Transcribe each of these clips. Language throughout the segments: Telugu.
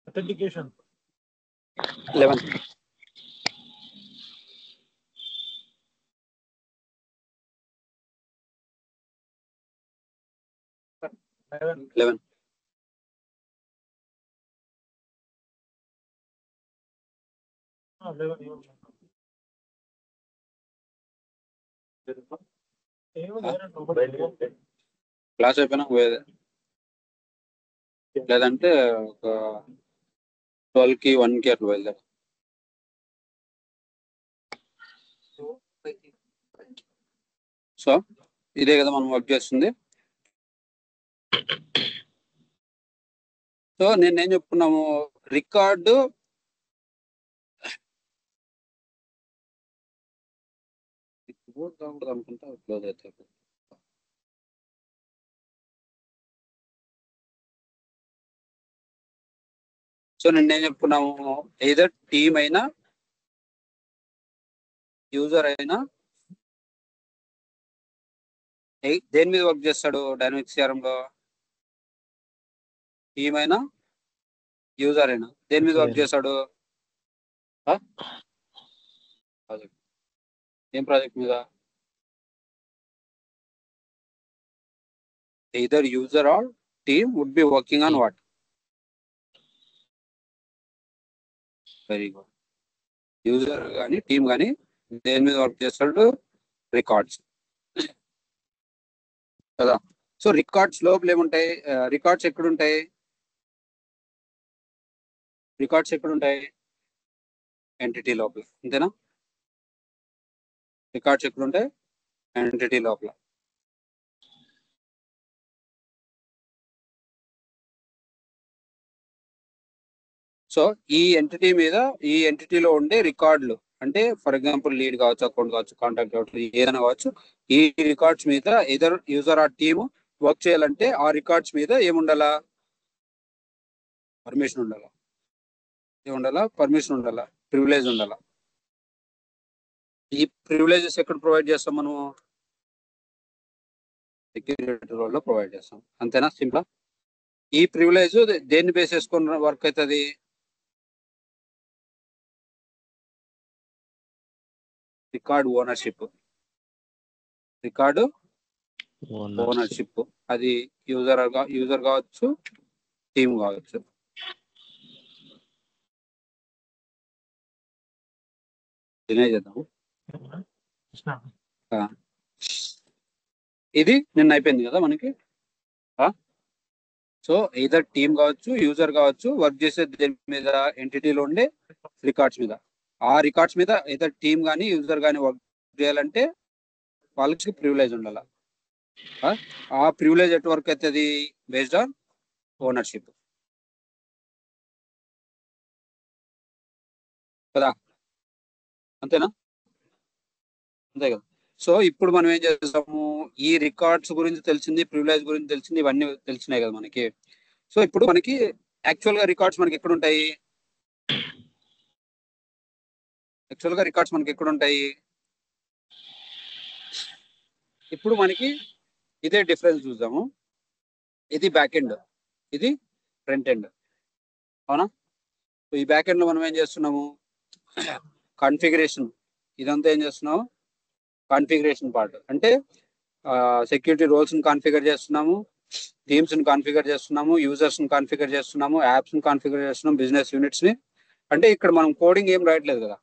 Authentication. 11. క్లాస్ అయిపోయినా పోయేది, లేదంటే ఒక 12కి 1కి అట్లా బయలుదేరు. సో ఇదే కదా మనం వర్క్ చేస్తుంది. సో నేను ఏం చెప్పుకున్నాము, రికార్డు అనుకుంటా క్లోజ్ అవుతాయి. సో నేను ఏం చెప్పుకున్నాము, ఎయిదర్ టీమ్ అయినా యూజర్ అయినా దేని మీద వర్క్ చేస్తాడు డైనమిక్ సిఆర్ఎం లో? టీమ్ అయినా యూజర్ అయినా దేని మీద వర్క్ చేస్తాడు? ఏం ప్రాజెక్ట్ మీద? either user or team would be working on what? Very good. User కానీ టీమ్ కానీ దేని మీద వర్క్ చేస్తాడు? రికార్డ్స్ కదా. సో రికార్డ్స్ లోపల ఏముంటాయి? రికార్డ్స్ ఎక్కడుంటాయి? రికార్డ్స్ ఎక్కడుంటాయి? ఎంటిటీ లోపల, అంతేనా? రికార్డ్స్ ఎక్కడుంటాయి? ఎంటిటీ లోపల. సో ఈ ఎంటిటీ మీద, ఈ ఎంటిటీలో ఉండే రికార్డులు అంటే ఫర్ ఎగ్జాంపుల్ లీడ్ కావచ్చు, అకౌంట్ కావచ్చు, కాంటాక్ట్ కావచ్చు, ఏదైనా కావచ్చు, ఈ రికార్డ్స్ మీద either user are team work చేయాలంటే ఆ రికార్డ్స్ మీద ఏముండాలా? పర్మిషన్ ఉండాలా. ఏముండాలా? పర్మిషన్ ఉండాలా, ప్రివిలేజ్ ఉండాలా. ఈ ప్రివిలేజెస్ ఎక్కడ ప్రొవైడ్ చేస్తాం మనము? సెక్యూరిటీ రోల్లో ప్రొవైడ్ చేస్తాం, అంతేనా? సింపుల్. ఈ ప్రివిలేజ్ దేన్ని బేస్ చేసుకుని వర్క్ అవుతుంది? Record ownership. రికార్డు ఓనర్షిప్ అది యూజర్ కావచ్చు, టీమ్ కావచ్చు. డినై చేద్దాము. ఇది నిన్న అయిపోయింది కదా మనకి. సో either టీమ్ కావచ్చు, యూజర్ కావచ్చు, వర్క్ చేసే దేని మీద? ఎంటిటీలో ఉండే రికార్డ్స్ మీద. ఆ రికార్డ్స్ మీద either టీమ్ కానీ యూజర్ కానీ వర్క్ చేయాలంటే వాళ్ళకి ప్రివిలేజ్ ఉండాలి. ఆ ప్రివిలేజ్ ఎట్ వర్క్ అవుతుంది? బేస్డ్ ఆన్ ఓనర్షిప్ కదా, అంతేనా? అంతే కదా. సో ఇప్పుడు మనం ఏం చేస్తాము, ఈ రికార్డ్స్ గురించి తెలిసింది, ప్రివిలేజ్ గురించి తెలిసింది, ఇవన్నీ తెలిసినాయి కదా మనకి. సో ఇప్పుడు మనకి యాక్చువల్ గా రికార్డ్స్ మనకి ఎక్కడ ఉంటాయి? యాక్చువల్ గా రికార్డ్స్ మనకి ఎక్కడ ఉంటాయి? ఇప్పుడు మనకి ఇదే డిఫరెన్స్ చూద్దాము. ఇది బ్యాక్ ఎండ్, ఇది ఫ్రంట్ ఎండ్, అవునా? ఈ బ్యాక్ ఎండ్ లో మనం ఏం చేస్తున్నాము? కాన్ఫిగరేషన్. ఇదంతా ఏం చేస్తున్నాము? Configuration part. అంటే సెక్యూరిటీ రోల్స్ ని కాన్ఫిగర్ చేస్తున్నాము, టీమ్స్ ని కాన్ఫిగర్ చేస్తున్నాము, యూజర్స్ ని కాన్ఫిగర్ చేస్తున్నాము, యాప్స్ ని కాన్ఫిగర్ చేస్తున్నాము, బిజినెస్ యూనిట్స్ ని. అంటే ఇక్కడ మనం కోడింగ్ ఏం రాయట్లేదు కదా.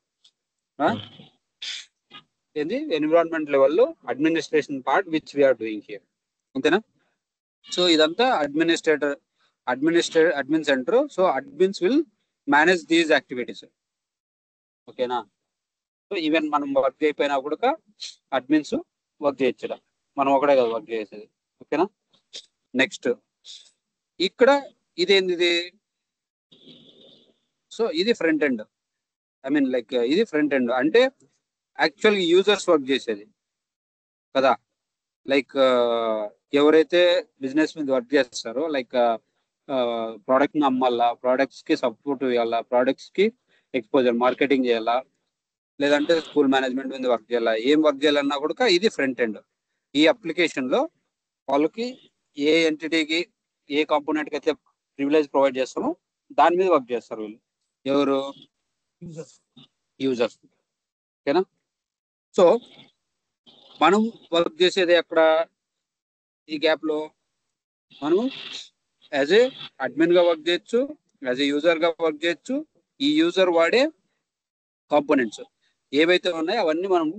ఇది ఎన్విరాన్మెంట్ లెవెల్లో administration part which we are doing here, అంతేనా? సో ఇదంతా admin centre. So admins will manage these activities. ఓకేనా. సో ఈవెన్ మనం వర్క్ చేయకపోయినా కూడా అడ్మిన్స్ వర్క్ చేయొచ్చు ఈడ. మనం ఒకటే కదా వర్క్ చేసేది. ఓకేనా. నెక్స్ట్ ఇక్కడ ఇదేంది, సో ఇది front end. I mean like ఇది ఫ్రంట్ ఎండ్ అంటే యాక్చువల్ యూజర్స్ వర్క్ చేసేది కదా. లైక్ ఎవరైతే బిజినెస్ మీద వర్క్ చేస్తారో, లైక్ ప్రోడక్ట్ ని అమ్మాలా, ప్రోడక్ట్స్ కి సపోర్ట్ ఇవ్వాలా, ప్రోడక్ట్స్ కి ఎక్స్పోజర్ మార్కెటింగ్ చేయాలా, లేదంటే స్కూల్ మేనేజ్మెంట్ మీద వర్క్ చేయాలా, ఏం వర్క్ చేయాలన్నా కూడా ఇది ఫ్రంట్ ఎండ్. ఈ అప్లికేషన్ లో వాళ్ళకి ఏ ఎంటిటీకి ఏ కాంపోనెంట్ కి అయితే ప్రివిలేజ్ ప్రొవైడ్ చేస్తామో దాని మీద వర్క్ చేస్తారు వీళ్ళు. ఎవరు? యూజర్స్. ఓకేనా. సో మనం వర్క్ చేసేది అక్కడ ఈ గ్యాప్ లో మనం యాజ్ ఏ అడ్మిన్ గా వర్క్ చేయొచ్చు, యాజ్ ఏ యూజర్ గా వర్క్ చేయొచ్చు. ఈ యూజర్ వాడే కాంపోనెంట్స్ ఏవైతే ఉన్నాయో అవన్నీ మనం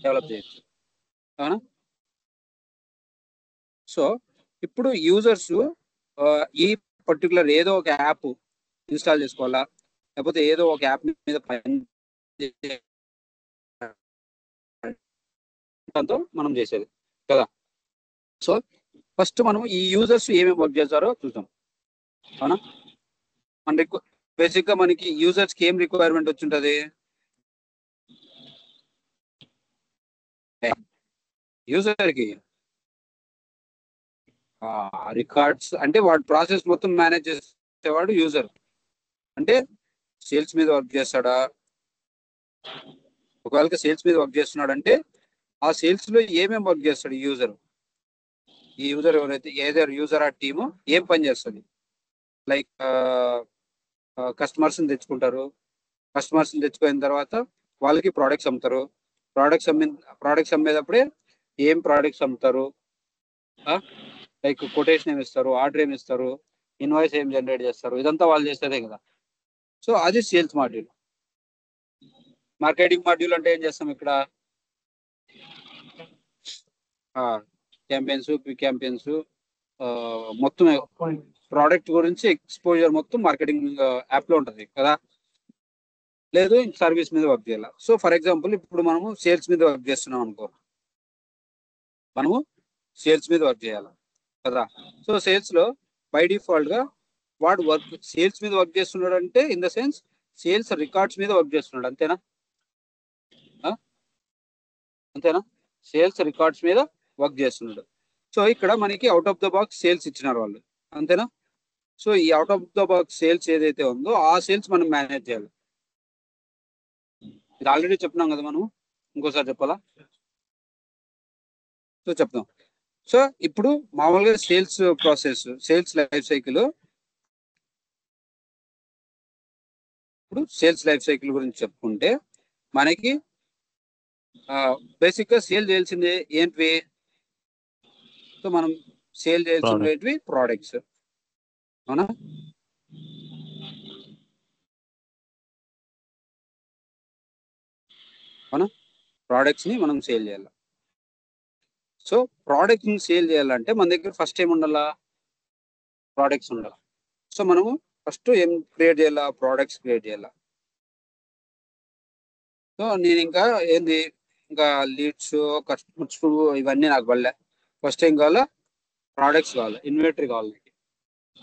డెవలప్ చేయొచ్చు. అవునా. సో ఇప్పుడు యూజర్స్ ఈ పర్టికులర్ ఏదో ఒక యాప్ ఇన్స్టాల్ చేసుకోవాలా, లేకపోతే ఏదో ఒక యాప్ మీద పని మనం చేసేది కదా. సో ఫస్ట్ మనం ఈ యూజర్స్ ఏమేమి వర్క్ చేస్తారో చూద్దాం. అవునా. మన బేసిక్ గా మనకి యూజర్స్ కి ఏం రిక్వైర్మెంట్ వచ్చింటది? యూజర్ కి రికార్డ్స్ అంటే వాడు ప్రాసెస్ మొత్తం మేనేజ్ చేసేవాడు యూజర్. అంటే సేల్స్ మీద వర్క్ చేస్తాడా? ఒకవేళ సేల్స్ మీద వర్క్ చేస్తున్నాడు అంటే ఆ సేల్స్ లో ఏమేమి వర్క్ చేస్తాడు ఈ యూజర్? ఈ యూజర్ ఎవరైతే ఏదైనా యూజర్ ఆ టీము ఏం పని చేస్తుంది? లైక్ కస్టమర్స్ ని తెచ్చుకుంటారు. కస్టమర్స్ ని తెచ్చుకున్న తర్వాత వాళ్ళకి ప్రోడక్ట్స్ అమ్ముతారు. ప్రోడక్ట్స్ అమ్మేటప్పుడే ఏం ప్రోడక్ట్స్ అమ్ముతారు, లైక్ కొటేషన్ ఏమి ఇస్తారు, ఆర్డర్ ఏమి ఇస్తారు, ఇన్వాయిస్ ఏం జనరేట్ చేస్తారు, ఇదంతా వాళ్ళు చేసేదే కదా. సో అది సేల్స్ మాడ్యూల్. మార్కెటింగ్ మాడ్యూల్ అంటే ఏం చేస్తాం ఇక్కడ? క్యాంపెయిన్స్, క్విక్ క్యాంపెయిన్స్, మొత్తం ప్రోడక్ట్ గురించి ఎక్స్పోజర్ మొత్తం మార్కెటింగ్ యాప్ లో ఉంటది కదా. లేదు సర్వీస్ మీద వర్క్ చేయాలి. సో ఫర్ ఎగ్జాంపుల్ ఇప్పుడు మనము సేల్స్ మీద వర్క్ చేస్తున్నాం అనుకో, మనము సేల్స్ మీద వర్క్ చేయాలి కదా. సో సేల్స్ లో బై డిఫాల్ట్ గా వాడు సేల్స్ మీద వర్క్ చేస్తున్నాడు అంటే in the sense sales records మీద వర్క్ చేస్తున్నాడు. అంతేనా? అంతేనా? సేల్స్ రికార్డ్స్ మీద వర్క్ చేస్తున్నాడు. సో ఇక్కడ మనకి out of the box sales ఇచ్చినారు వాళ్ళు. అంతేనా? సో ఈ out of the box sales ఏదైతే ఉందో ఆ సేల్స్ మనం మేనేజ్ చేయాలి. ఇది ఆల్రెడీ చెప్తున్నాం కదా మనం, ఇంకోసారి చెప్పాలా? సో చెప్తాం. సో ఇప్పుడు మామూలుగా sales process, sales life cycle, ఇప్పుడు సేల్స్ లైఫ్ సైకిల్ గురించి చెప్పుకుంటే మనకి బేసిక్ గా సేల్ చేయాల్సింది ఏంటివి? సో మనం సేల్ చేయాల్సింది ప్రోడక్ట్స్. అవునా. అవునా. ప్రోడక్ట్స్ ని మనం సేల్ చేయాలి. సో ప్రోడక్ట్ ని సేల్ చేయాలంటే మన దగ్గర ఫస్ట్ ఏం ఉండాలా? ప్రోడక్ట్స్ ఉండాలి. సో మనము ఫస్ట్ ఏం క్రియేట్ చేయాలా? ప్రోడక్ట్స్ క్రియేట్ చేయాలా. సో నేను ఇంకా ఏంది, ఇంకా లీడ్స్, కస్టమర్స్ ఇవన్నీ నాకు వల్లే. ఫస్ట్ ఏం కావాలా? ప్రోడక్ట్స్ కావాలి, ఇన్వెంటరీ కావాలి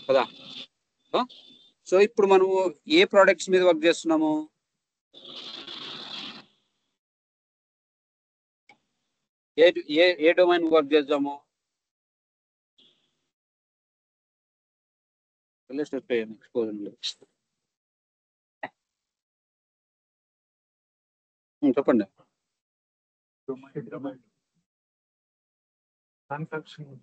కదా. సో ఇప్పుడు మనము ఏ ప్రోడక్ట్స్ మీద వర్క్ చేస్తున్నాము? ఏ ఏ ఏ డొమైన్ వర్క్ చేద్దాము? చెప్పండి. Manufacturing.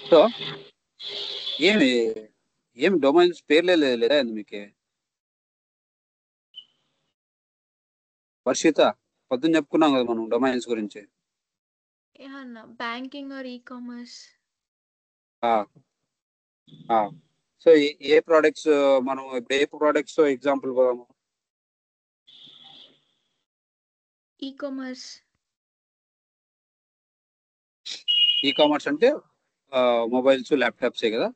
సో ఏమి ఏమి డొమైన్స్ పేర్లే లేదా మీకు? వర్షిత, పొద్దున్న చెప్పుకున్నాం కదా మనం డొమైన్స్ గురించి. Banking or e-commerce. సో ఏ ప్రోడక్ట్స్ మనం ఇప్పుడు ఏ ప్రోడక్ట్స్ ఎగ్జాంపుల్ పోదాము? ఈ-కామర్స్. ఈ కామర్స్ అంటే మొబైల్స్ ల్యాప్టాప్సే కదా.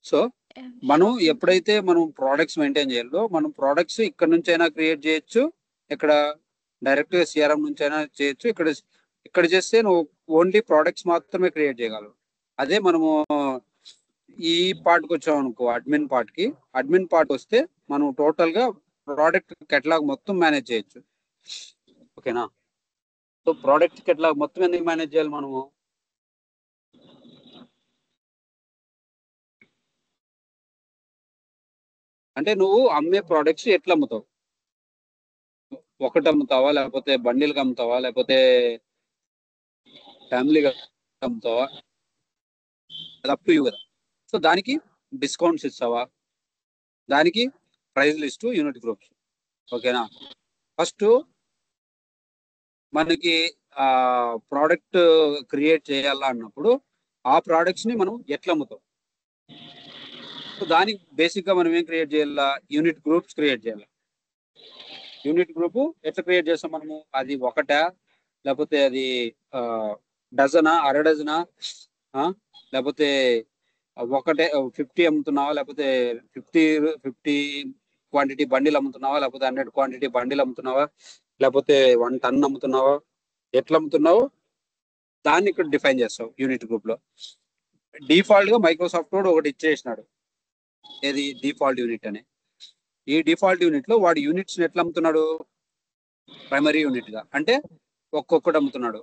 సో Yeah, మనం shopping. ఎప్పుడైతే మనం ప్రోడక్ట్స్ మెయింటైన్ చేయాలో, మనం ప్రోడక్ట్స్ ఇక్కడ నుంచి అయినా క్రియేట్ చేయొచ్చు, ఇక్కడ డైరెక్ట్ గా సిఆర్ఎం నుంచి అయినా చేయొచ్చు. ఇక్కడ చేస్తే నువ్వు ఓన్లీ ప్రోడక్ట్స్ మాత్రమే క్రియేట్ చేయగలవు. అదే మనము ఈ పార్ట్కి వచ్చాం అనుకో, అడ్మిన్ పార్ట్ వస్తే మనం టోటల్ గా ప్రోడక్ట్ కెటలాగ్ మొత్తం మేనేజ్ చేయొచ్చు. ఓకేనా? సో ప్రోడక్ట్ కెటలాగ్ మొత్తం ఎందుకు మేనేజ్ చేయాలి మనము? అంటే నువ్వు అమ్మే ప్రోడక్ట్స్ ఎట్లా అమ్ముతావు? ఒకటి అమ్ముతావా, లేకపోతే బండిల్గా అమ్ముతావా, లేకపోతే ఫ్యామిలీగా అమ్ముతావా? అది అప్ టు యూ కదా. సో దానికి డిస్కౌంట్స్ ఇస్తావా, దానికి ప్రైస్ లిస్ట్, యూనిట్ గ్రూప్స్. ఓకేనా? ఫస్ట్ మనకి ప్రోడక్ట్ క్రియేట్ చేయాలా అన్నప్పుడు ఆ ప్రోడక్ట్స్ ని మనం ఎట్లా అమ్ముతాం? సో దానికి బేసిక్ గా మనం ఏం క్రియేట్ చేయాలా? యూనిట్ గ్రూప్స్ క్రియేట్ చేయాలి. యూనిట్ గ్రూప్ ఎట్లా క్రియేట్ చేస్తాం మనము? అది ఒకటా, లేకపోతే అది డజనా, అర డజనా, లేకపోతే ఒకటే 50 అమ్ముతున్నావా, లేకపోతే 50 క్వాంటిటీ బండిల్ అమ్ముతున్నావా, లేకపోతే 100 క్వాంటిటీ బండిల్ అమ్ముతున్నావా, లేకపోతే 1 టన్ అమ్ముతున్నావా, ఎట్లా అమ్ముతున్నావు దాన్ని ఇక్కడ డిఫైన్ చేస్తావు యూనిట్ గ్రూప్ లో. డిఫాల్ట్ గా మైక్రోసాఫ్ట్ కూడా ఒకటి ఇచ్చేసినాడు, ఏది డిఫాల్ట్ యూనిట్ అని. ఈ డిఫాల్ట్ యూనిట్ లో వాడు యూనిట్స్ ఎట్లా అమ్ముతున్నాడు? ప్రైమరీ యూనిట్ గా, అంటే ఒక్కొక్కటి అమ్ముతున్నాడు.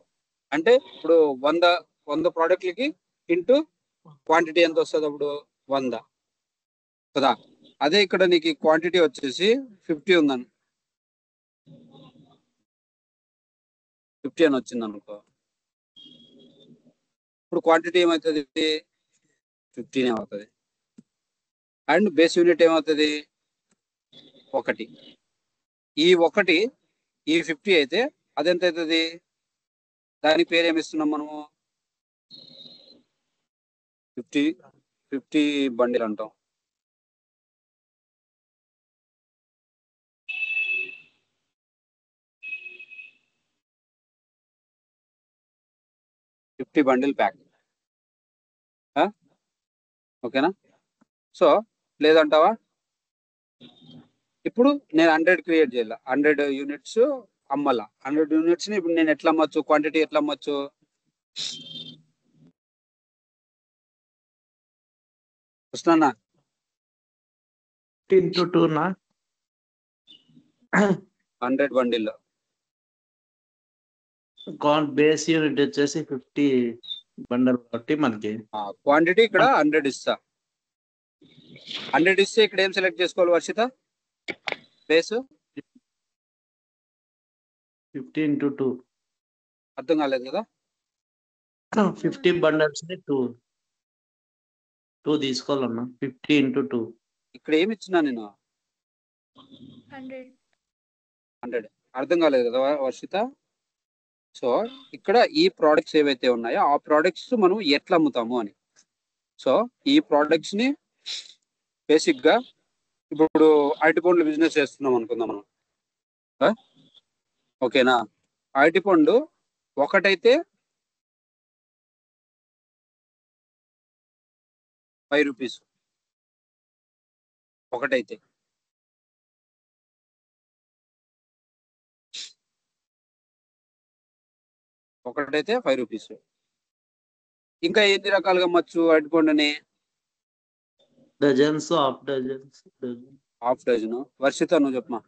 అంటే ఇప్పుడు 100 ప్రోడక్ట్లకి ఇంటూ క్వాంటిటీ ఎంత వస్తుంది? అప్పుడు 100 కదా. అదే ఇక్కడ నీకు క్వాంటిటీ వచ్చేసి 50 ఉందని, 50 అని వచ్చింది అనుకో, ఇప్పుడు క్వాంటిటీ ఏమవుతుంది? 15 అవుతుంది. అండ్ బేస్ యూనిట్ ఏమవుతుంది? 1. ఈ 1 ఈ 50 అయితే అదెంత అవుతుంది? దాని పేరు ఏమిస్తున్నాం మనము? 50 బండిల్ అంటాం. Bundle pack. ఓకేనా? సో లేదంటావా? ఇప్పుడు నేను 100 క్రియేట్ చేయాలి, 100 యూనిట్స్ అమ్మాల. 100 యూనిట్స్ ని ఇప్పుడు నేను ఎట్లా అమ్మచ్చు? క్వాంటిటీ ఎట్లా అమ్మచ్చు? వస్తున్నా 2 నా 100 బండిల్ బేస్ యూనిట్ వచ్చేసి 50 బండల్ కాబట్టి మనకి క్వాంటిటీ ఇక్కడ 100 ఇస్తా. 100 ఇస్తే ఇక్కడ ఏం సెలెక్ట్ చేసుకోవాలి వర్షిత? బేస్ 50 × 2. అర్థం కాలేదు కదా? 50 బండల్స్ ని 2 తీసుకోవాలన్నా. 50 × 2. ఇక్కడ ఏమి ఇచ్చినా నేను? 100. అర్థం కాలేదు కదా వర్షిత? సో ఇక్కడ ఈ ప్రోడక్ట్స్ ఏవైతే ఉన్నాయో ఆ ప్రోడక్ట్స్ మనం ఎట్లా అమ్ముతాము అని. సో ఈ ప్రోడక్ట్స్ ని బేసిక్ గా ఇప్పుడు అరటి పండ్లు బిజినెస్ చేస్తున్నాం అనుకుందాం మనం. ఓకేనా? అరటి పండు ఒకటైతే 5 రూపీస్. ఒకటైతే ఒకటైతే 5 రూపీస్. ఇంకా ఎన్ని రకాలుగా అమ్మచ్చు అరటి పండుని? Dozens, half dozens. Half dozen. Varshitha నువ్వు చెప్పమా.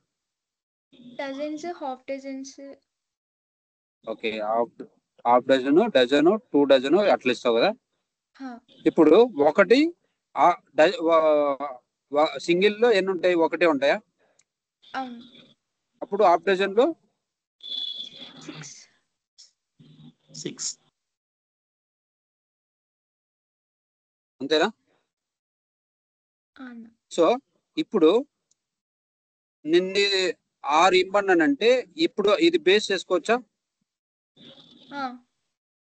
Dozens, half dozens. Okay, half dozen, dozen, 2 dozen అట్లా ఇస్తావు కదా. Huh. ఇప్పుడు ఒకటి సింగిల్ లో ఎన్ని ఉంటాయి? ఒకటే ఉంటాయా? అప్పుడు హాఫ్ డజన్ లో 6. అంతేనా? అవును. సో ఇప్పుడు నిన్ను 6 ఇమ్మన్నానంటే ఇప్పుడు ఇది బేస్ చేసుకోవచ్చా?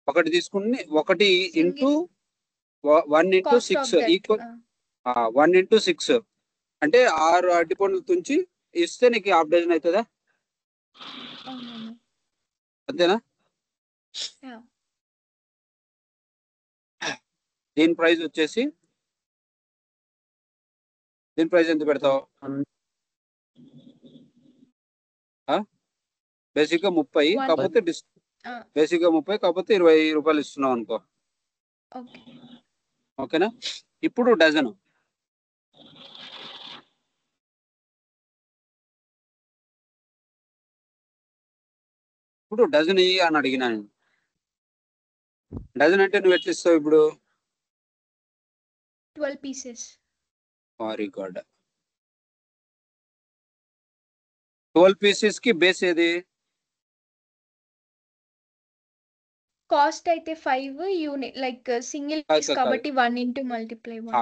ఒకటి తీసుకుని 1 into 1 into Cost of 6 that. Equal 1 into 6 అంటే 6 అరటి పండ్లు తుంచి ఇస్తే నీకు హాఫ్ డజన్ అవుతుందా? అవునవును. అంతేనా? Yeah. దీని ప్రైస్ వచ్చేసి దీని ప్రైస్ ఎంత పెడతావు? బేసిక్ గా 30 One. కాకపోతే బేసిక్ గా 30 కాకపోతే 20 రూపాయలు ఇస్తున్నావు అనుకో. ఓకే. ఓకేనా? ఇప్పుడు డజన్ ఇయ్యి అని అడిగినా నేను. డజన్ అంటే నువ్వు ఎట్లా ఇస్తావు ఇప్పుడు? 12 pieces. Very good. 12 పీసెస్ కి బేస్ ఏది? కాస్ట్ అయితే 5 యూనిట్ లైక్ సింగిల్ పీస్ కాబట్టి 1 into multiply 1.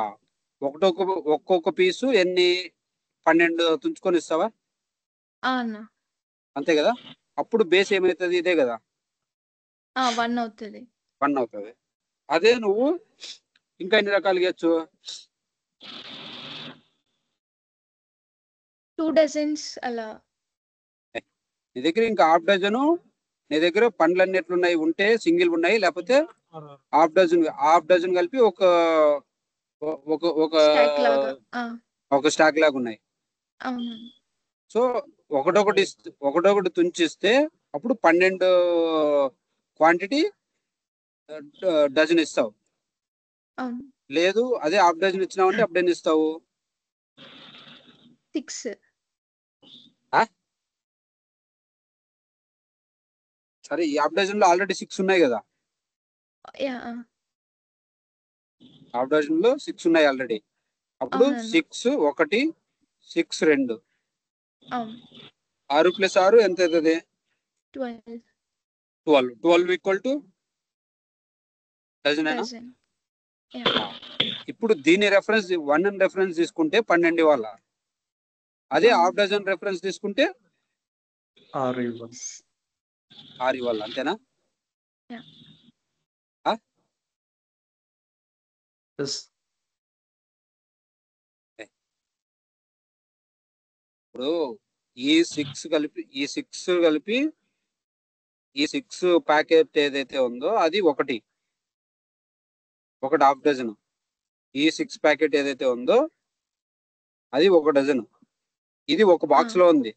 ఒక్కొక్క పీసు ఎన్ని 12 తుంచుకొని ఇస్తావా? అన్న అంతే కదా? అప్పుడు బేస్ ఏమవుతుంది? ఇదే కదా, 1 అవుతుంది. 1 అవుతుంది. అదే నువ్వు ఇంకా ఎన్ని రకాలు ఇవ్వచ్చు? 2 dozens అలా. నీ దగ్గర ఇంకా హాఫ్ డజను, నీ దగ్గర పండ్లు అన్ని ఎట్లున్నాయి? ఉంటే సింగిల్ ఉన్నాయి, లేకపోతే హాఫ్ డజన్ కలిపి ఒక స్టాక్ లాగా. ఒక స్టాక్ లాగా ఉన్నాయి. అవును. సో ఒకటొకటి తుంచిస్తే అప్పుడు 12 క్వాంటిటీ డజన్ ఇస్తావు. అవును. లేదు అదే హాఫ్ డజన్ ఇచ్చినావంటే అప్పుడు ఎన్ని ఇస్తావు? 6. సరే, ఈ హాఫ్ డజన్ లో ఆల్రెడీ 6 ఉన్నాయి కదా. హాఫ్ డజన్ లో 6 ఉన్నాయి ఆల్రెడీ. అప్పుడు 6 1 6 2 6 + 6 ఎంత అవుతుంది? 12 ఈక్వల్ టు డజన్. ఇప్పుడు దీని రెఫరెన్స్ 1 రెఫరెన్స్ తీసుకుంటే 12 ఇవ్వాల. అదే హాఫ్ డజన్ రెఫరెన్స్ తీసుకుంటే 6 ఇవ్వాలి. అంతేనా? ఇప్పుడు ఈ 6 కలిపి ఈ 6 ప్యాకెట్ ఏదైతే ఉందో అది ఒకటి హాఫ్ డజన్. ఈ 6 ప్యాకెట్ ఏదైతే ఉందో అది 1 డజన్. ఇది ఒక బాక్స్ లో ఉంది,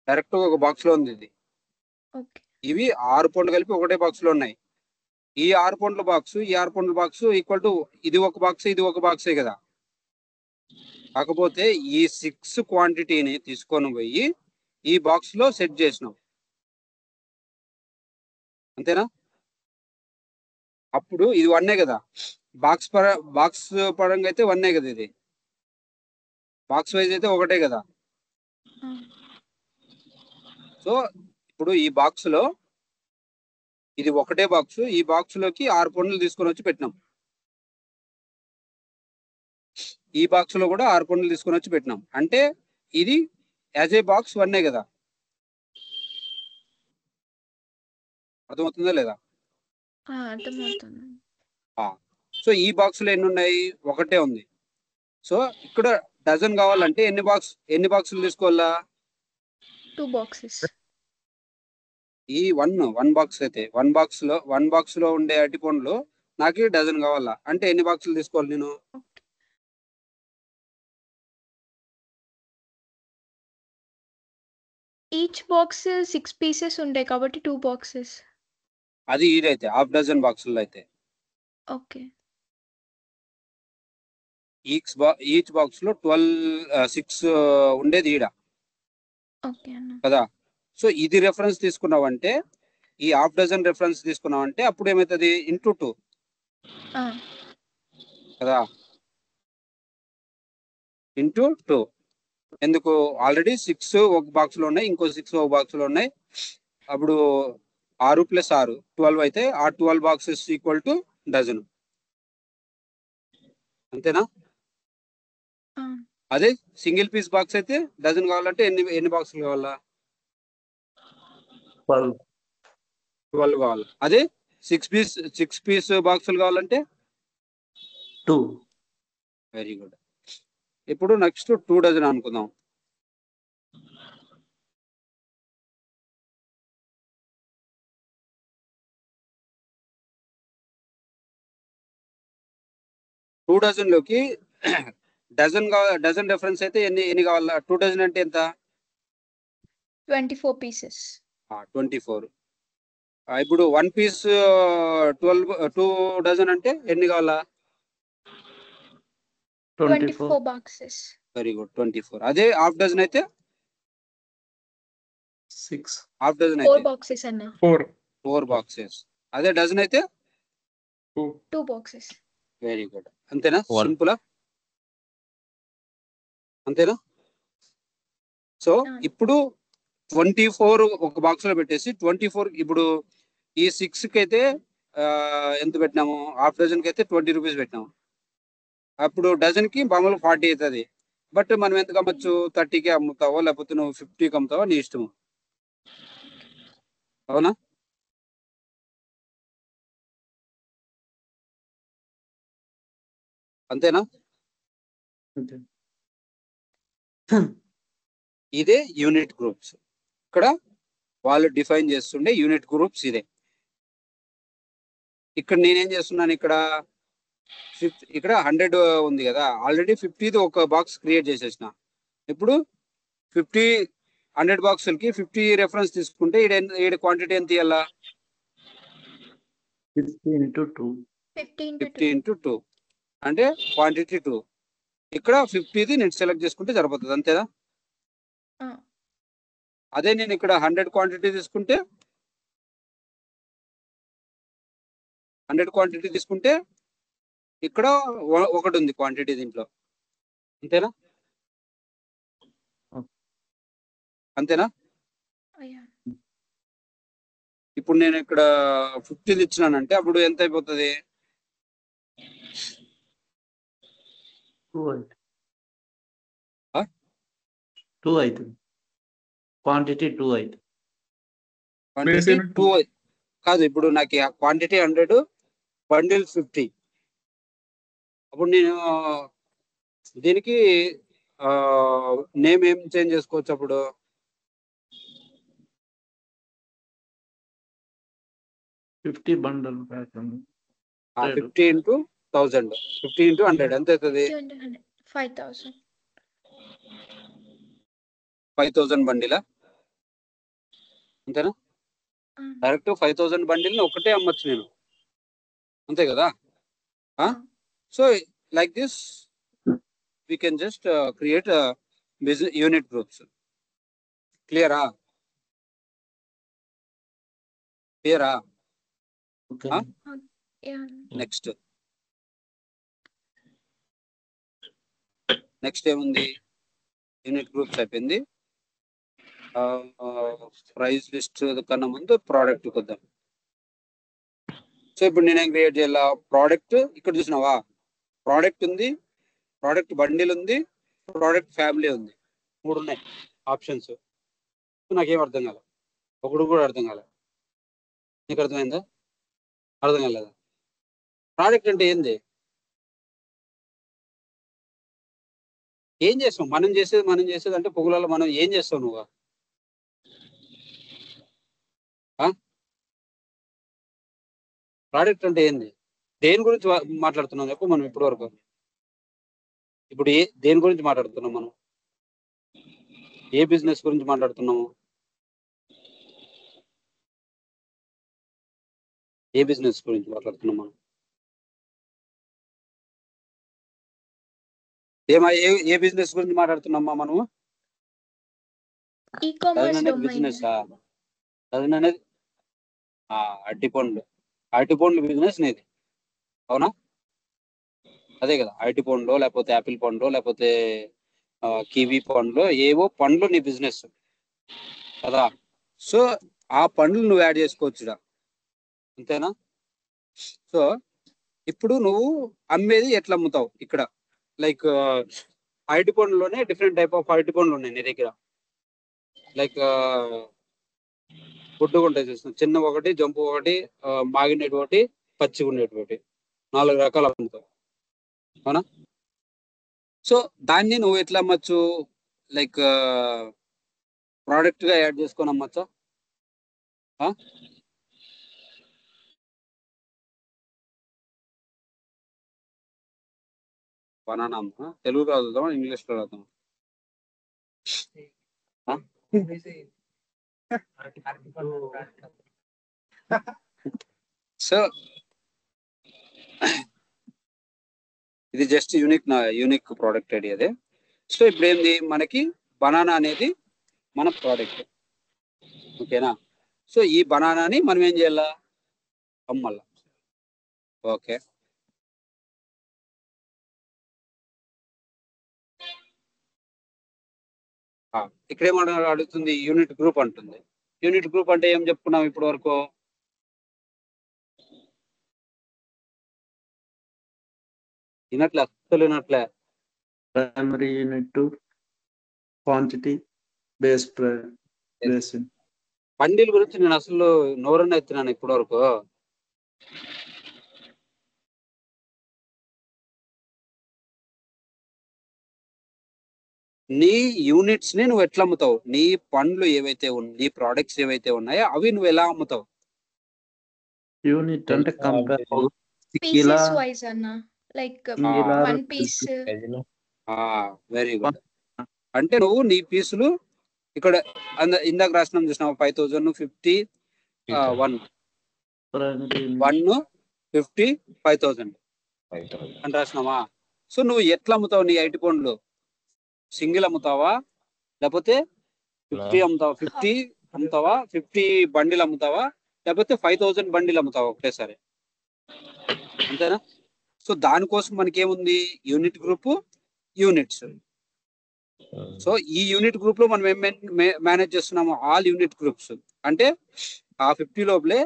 డైరెక్ట్ ఒక బాక్స్ లో ఉంది ఇది. ఇవి 6 పండ్లు కలిపి ఒకటే బాక్స్ లో ఉన్నాయి. ఈ 6 పండ్ల బాక్స్ ఈక్వల్ టు ఇది ఒక బాక్స్, ఇది ఒక బాక్సే కదా. కాకపోతే ఈ 6 క్వాంటిటీని తీసుకొని పోయి ఈ బాక్స్ లో సెట్ చేసినాం. అంతేనా? అప్పుడు ఇది 1 కదా. బాక్స్ పరంగా అయితే 1 కదా. ఇది బాక్స్ వైజ్ అయితే ఒకటే కదా. సో ఇప్పుడు ఈ బాక్స్ లో ఇది ఒకటే బాక్స్. ఈ బాక్స్ లోకి 6 పండ్లు తీసుకొని వచ్చి పెట్టినాం. ఈ బాక్స్ లో కూడా 6 పండ్లు తీసుకొని వచ్చి పెట్టినాం. అంటే ఇది యాజ్ ఏ బాక్స్ 1 కదా. అర్థమవుతుందా లేదా? అర్థమవుతుంది. సో ఈ బాక్స్ లో ఎన్ని ఉన్నాయి? ఒకటే ఉంది. సో ఇక్కడ డజన్ కావాలంటే ఎన్ని బాక్సులు తీసుకోవాలా? 2 boxes. ఈ 1 బాక్స్ అయితే 1 బాక్స్ లో ఉండే అరటి పండ్లు నాకు డజన్ కావాలా అంటే ఎన్ని బాక్సులు తీసుకోవాలి నేను? ఈచ్ బాక్స్ 6 pieces ఉంటాయి కాబట్టి 2 boxes. అది ఇదైతే హాఫ్ డజన్ బాక్సుల్లో అయితే ఓకే. ఈచ్ బాక్స్ లో 6 ఉండేది ఈడ కదా. సో ఇది రెఫరెన్స్ తీసుకున్నావంటే, ఈ హాఫ్ డజన్ రెఫరెన్స్ తీసుకున్నావంటే అప్పుడు ఏమవుతుంది? ఇంటూ 2 కదా. ఇంటూ 2 ఎందుకు? ఆల్రెడీ 6 ఒక బాక్స్ లో ఉన్నాయి, ఇంకో 6 ఒక బాక్స్ లో ఉన్నాయి. అప్పుడు 6 + 6 12 అయితే ఆ 12 బాక్సెస్ ఈక్వల్ టు డజన్. అంతేనా? అదే సింగిల్ పీస్ బాక్స్ అయితే డజన్ కావాలంటే ఎన్ని బాక్సులు కావాలా? 12 కావాలి. అదే 6 పీస్ బాక్సులు కావాలంటే 2. Very good. ఇప్పుడు నెక్స్ట్ 2 డజన్ అనుకుందాం. 2 డజన్ లోకి డజన్ రెఫరెన్స్ అయితే ఎన్ని కావాలా? 2 డజన్ అంటే ఎంత? 24 pieces. 24. ఇప్పుడు 1 పీస్ 2 డజన్ అంటే ఎన్ని కావాలా? 24 boxes. Very good, 24. అదే హాఫ్ డజన్ అయితే 6. హాఫ్ డజన్ 4 అయితే boxes అన్న. 4 బాక్సెస్. అదే డజన్ అయితే 2 boxes. Very good. అంతేనా? 1. సింపుల్. అంతేనా? సో ఇప్పుడు 24 ఒక బాక్స్ లో పెట్టేసి 24 ఇప్పుడు ఈ 6 కి అయితే ఎంత పెట్టినాము? హాఫ్ డజన్ కి అయితే 20 రూపీస్ పెట్టినాము. అప్పుడు డజన్ కి మామూలు 40 అవుతుంది. బట్ మనం ఎంత అమ్మచ్చు? 30కి అమ్ముతావో లేకపోతే నువ్వు 50కి అమ్ముతావో నీ ఇష్టము. అవునా? అంతేనా? ఇదే యూనిట్ గ్రూప్స్. ఇక్కడ వాళ్ళు డిఫైన్ చేస్తుండే యూనిట్ గ్రూప్స్ ఇదే. ఇక్కడ నేనేం చేస్తున్నాను, ఇక్కడ 100 ఉంది కదా, ఆల్రెడీ 50ది ఒక బాక్స్ క్రియేట్ చేసేసిన. ఇప్పుడు 100 బాక్సులకి 50 రెఫరెన్స్ తీసుకుంటే ఈడ క్వాంటిటీ ఎంత ఇవ్వాలా? 50 into 2. 50 into 2 అంటే క్వాంటిటీ 2. ఇక్కడ 50ది నేను సెలెక్ట్ చేసుకుంటే సరిపోతుంది. అంతేనా? అదే నేను ఇక్కడ 100 క్వాంటిటీ తీసుకుంటే ఇక్కడ ఒకటి ఉంది క్వాంటిటీ దీంట్లో. అంతేనా? అంతేనా? ఇప్పుడు నేను ఇక్కడ 50 ఇచ్చినానంటే అప్పుడు ఎంత అయిపోతుంది? 2 అవుతుంది. క్వాంటిటీ 2 అవుతుంది. క్వాంటిటీ 2 కాదు. ఇప్పుడు నాకు క్వాంటిటీ 100, బండిల్ 50. అప్పుడు నేను దీనికి నేమ్ ఏం చేంజ్ చేసుకోవచ్చు? అప్పుడు 50 బండల్ 50 into 1000, 50 into 100 ఎంత అవుతుంది? 5000. 5000 బండిలా? అంతేనా? డైరెక్ట్ 5000 బండిల్ని ఒకటే అమ్మచ్చు నేను. అంతే కదా? So like this we can just create a business unit groups. Clear? Okay. Yeah. Next ఏముంది? యూనిట్ గ్రూప్స్ అయిపోయింది. ప్రైస్ లిస్ట్ కన్నా ముందు ప్రోడక్ట్ కొద్దాం. సో ఇప్పుడు నేనేం క్రియేట్ చేయాలా? ప్రోడక్ట్ ఇక్కడ చూసినావా? ప్రోడక్ట్ ఉంది, ప్రోడక్ట్ బండిల్ ఉంది, ప్రోడక్ట్ ఫ్యామిలీ ఉంది. 3 ఉన్నాయి ఆప్షన్స్. నాకేం అర్థం కాలే, ఒకడు కూడా అర్థం కాలే. నీకు అర్థమైందా? అర్థం కాలేదా? ప్రోడక్ట్ అంటే ఏంది? ఏం చేస్తాం? మనం చేసేది అంటే పొగులలో మనం ఏం చేస్తావు నువ్వు? ప్రోడక్ట్ అంటే ఏంది? దేని గురించి మాట్లాడుతున్నాం చెప్పు. మనం ఇప్పటి వరకు ఇప్పుడు దేని గురించి మాట్లాడుతున్నాం? మనం ఏ బిజినెస్ గురించి మాట్లాడుతున్నాము? ఏ బిజినెస్ గురించి మాట్లాడుతున్నాం మనం? ఏ బిజినెస్ గురించి మాట్లాడుతున్నామా మనము? ఈ-కామర్స్ బిజినెస్ అనేది అరటిపండ్లు బిజినెస్ నేది. అవునా? అదే కదా, అరటి పండ్లో లేకపోతే యాపిల్ పండ్లో లేకపోతే కివీ పండ్లో ఏవో పండ్లు నీ బిజినెస్ కదా. సో ఆ పండ్లు నువ్వు యాడ్ చేసుకోవచ్చురా. అంతేనా? సో ఇప్పుడు నువ్వు అమ్మేది ఎట్లా అమ్ముతావు? ఇక్కడ లైక్ అరటి పండ్లోనే డిఫరెంట్ టైప్ ఆఫ్ అరటి పండ్లు ఉన్నాయి నీ దగ్గర. లైక్ గుడ్డుగా ఉంటాయి చూస్తున్నా, చిన్న ఒకటి, జంపు ఒకటి, మాగినటి ఒకటి, పచ్చిగా ఉండేటి ఒకటి, 4 రకాలు అమ్ముతావు. అవునా? సో దాన్ని నువ్వు ఎట్లా అమ్మచ్చు? లైక్ ప్రోడక్ట్ గా యాడ్ చేసుకొని అమ్మచ్చా? బనానా తెలుగులో చదువుదాం, ఇంగ్లీష్లో చదువుదాం. సో ఇది జస్ట్ యూనిక్ ప్రోడక్ట్ ఐడి అదే. సో ఇప్పుడు ఏంది, మనకి బనానా అనేది మన ప్రోడక్ట్, ఓకేనా. సో ఈ బనానాని మనం ఏం చేయాలా, అమ్మాల. ఓకే, ఇక్కడ ఏమన్నా అడుగుతుంది, యూనిట్ గ్రూప్ అంటుంది. యూనిట్ గ్రూప్ అంటే ఏం చెప్పుకున్నాం ఇప్పటి వరకు, వినట్లే, అస్సలు వినట్లే. Primary unit, quantity, base base. Bundle గురించి నేను అసలు నోరన్న ఎత్తినాను ఇప్పటి వరకు. నీ యూనిట్స్ ని నువ్వు ఎట్లా అమ్ముతావు, నీ పండ్లు ఏవైతే నీ ప్రోడక్ట్స్ ఏవైతే ఉన్నాయో అవి నువ్వు ఎలా అమ్ముతావు. యూనిట్ అంటే కంపేర్ పీసెస్ వైస్ అన్న, like one piece. Very good. అంటే నువ్వు నీ పీసులు ఇక్కడ ఇందాక రాసినాం చూసినావు 5050 1 50 5000 అని రాసినావా. సో నువ్వు ఎట్లా అమ్ముతావు నీ ఐటి పండ్లు, సింగిల్ అమ్ముతావా లేకపోతే 50 అమ్ముతావా, 50 అమ్ముతావా, 50 బండిల్ అమ్ముతావా, లేకపోతే 5000 బండిల్ అమ్ముతావా ఒకటేసారి, అంతేనా. సో దానికోసం మనకి ఏముంది, యూనిట్ గ్రూప్, యూనిట్స్. సో ఈ యూనిట్ గ్రూప్ లో మనం ఏం మేనేజ్ చేస్తున్నాము, ఆల్ యూనిట్ గ్రూప్స్. అంటే ఆ 50 లోపలే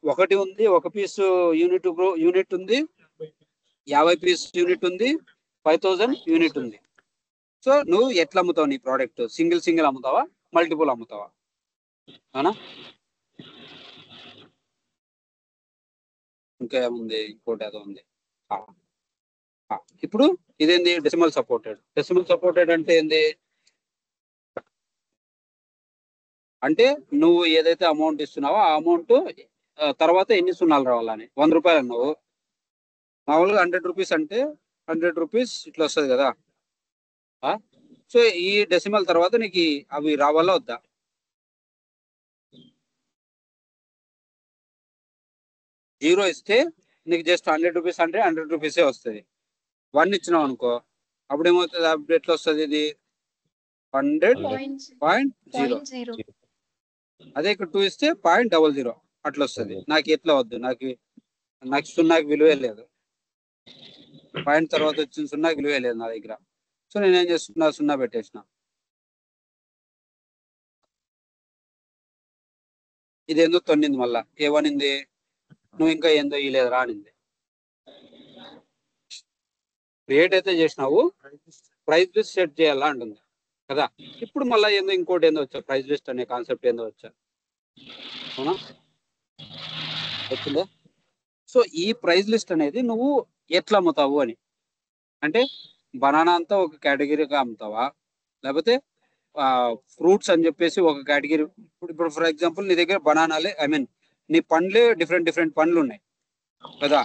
ఒకటి ఉంది, ఒక పీస్ యూనిట్ ఉంది, 50 పీస్ యూనిట్ ఉంది, 5000 యూనిట్ ఉంది. సో నువ్వు ఎట్లా అమ్ముతావు నీ ప్రోడక్ట్, సింగిల్ అమ్ముతావా, మల్టిపుల్ అమ్ముతావా, అవునా. ఇంకా ఏముంది, ఇంకోటి ఏదో ఉంది. ఇప్పుడు ఇదేంది, డెసిమల్ సపోర్టెడ్. డెసిమల్ సపోర్టెడ్ అంటే ఏంది, అంటే నువ్వు ఏదైతే అమౌంట్ ఇస్తున్నావో ఆ అమౌంట్ తర్వాత ఎన్ని సున్నాలు రావాలని. 100 రూపాయలు అన్నావు, మామూలుగా 100 రూపీస్ అంటే 100 రూపీస్ ఇట్లా వస్తుంది కదా. సో ఈ డెసిమల్ తర్వాత నీకు అవి రావాలా వద్దా, జీరో ఇస్తే నీకు జస్ట్ 100 రూపీస్ అంటే 100 రూపీసే వస్తుంది. 1 ఇచ్చినావు అనుకో, అప్పుడు ఏమవుతుంది, అప్పుడు ఎట్లా వస్తుంది, ఇది 100.0. అదే ఇక్కడ 2 ఇస్తే 0.00 అట్లా వస్తుంది. నాకు ఎట్లా వద్దు, నాకు సున్నాకి విలువే లేదు, పాయింట్ తర్వాత వచ్చిన సున్నాకి విలువే లేదు నా దగ్గర. సో నేనేం చేస్తున్నా, సున్నా పెట్టేసిన. ఇదేందో తొన్నింది, మళ్ళా ఏమనింది, నువ్వు ఇంకా ఏందో ఇలేదురా అనింది. క్రియేట్ అయితే చేసినావు, ప్రైస్ లిస్ట్ సెట్ చేయాలా అంటుంది కదా. ఇప్పుడు మళ్ళీ ఏందో ఇంకోటి ఏందో వచ్చా, ప్రైస్ లిస్ట్ అనే కాన్సెప్ట్ ఏందో వచ్చా, అవునా, వచ్చిందా. సో ఈ ప్రైస్ లిస్ట్ అనేది నువ్వు ఎట్లా అమ్ముతావు అని, అంటే బనానా అంతా ఒక కేటగిరీగా అమ్ముతావా, లేకపోతే ఫ్రూట్స్ అని చెప్పేసి ఒక కేటగిరీ. ఇప్పుడు ఫర్ ఎగ్జాంపుల్ నీ దగ్గర బనానాలే, ఐ మీన్ నీ పండ్లే డిఫరెంట్ పండ్లు ఉన్నాయి కదా.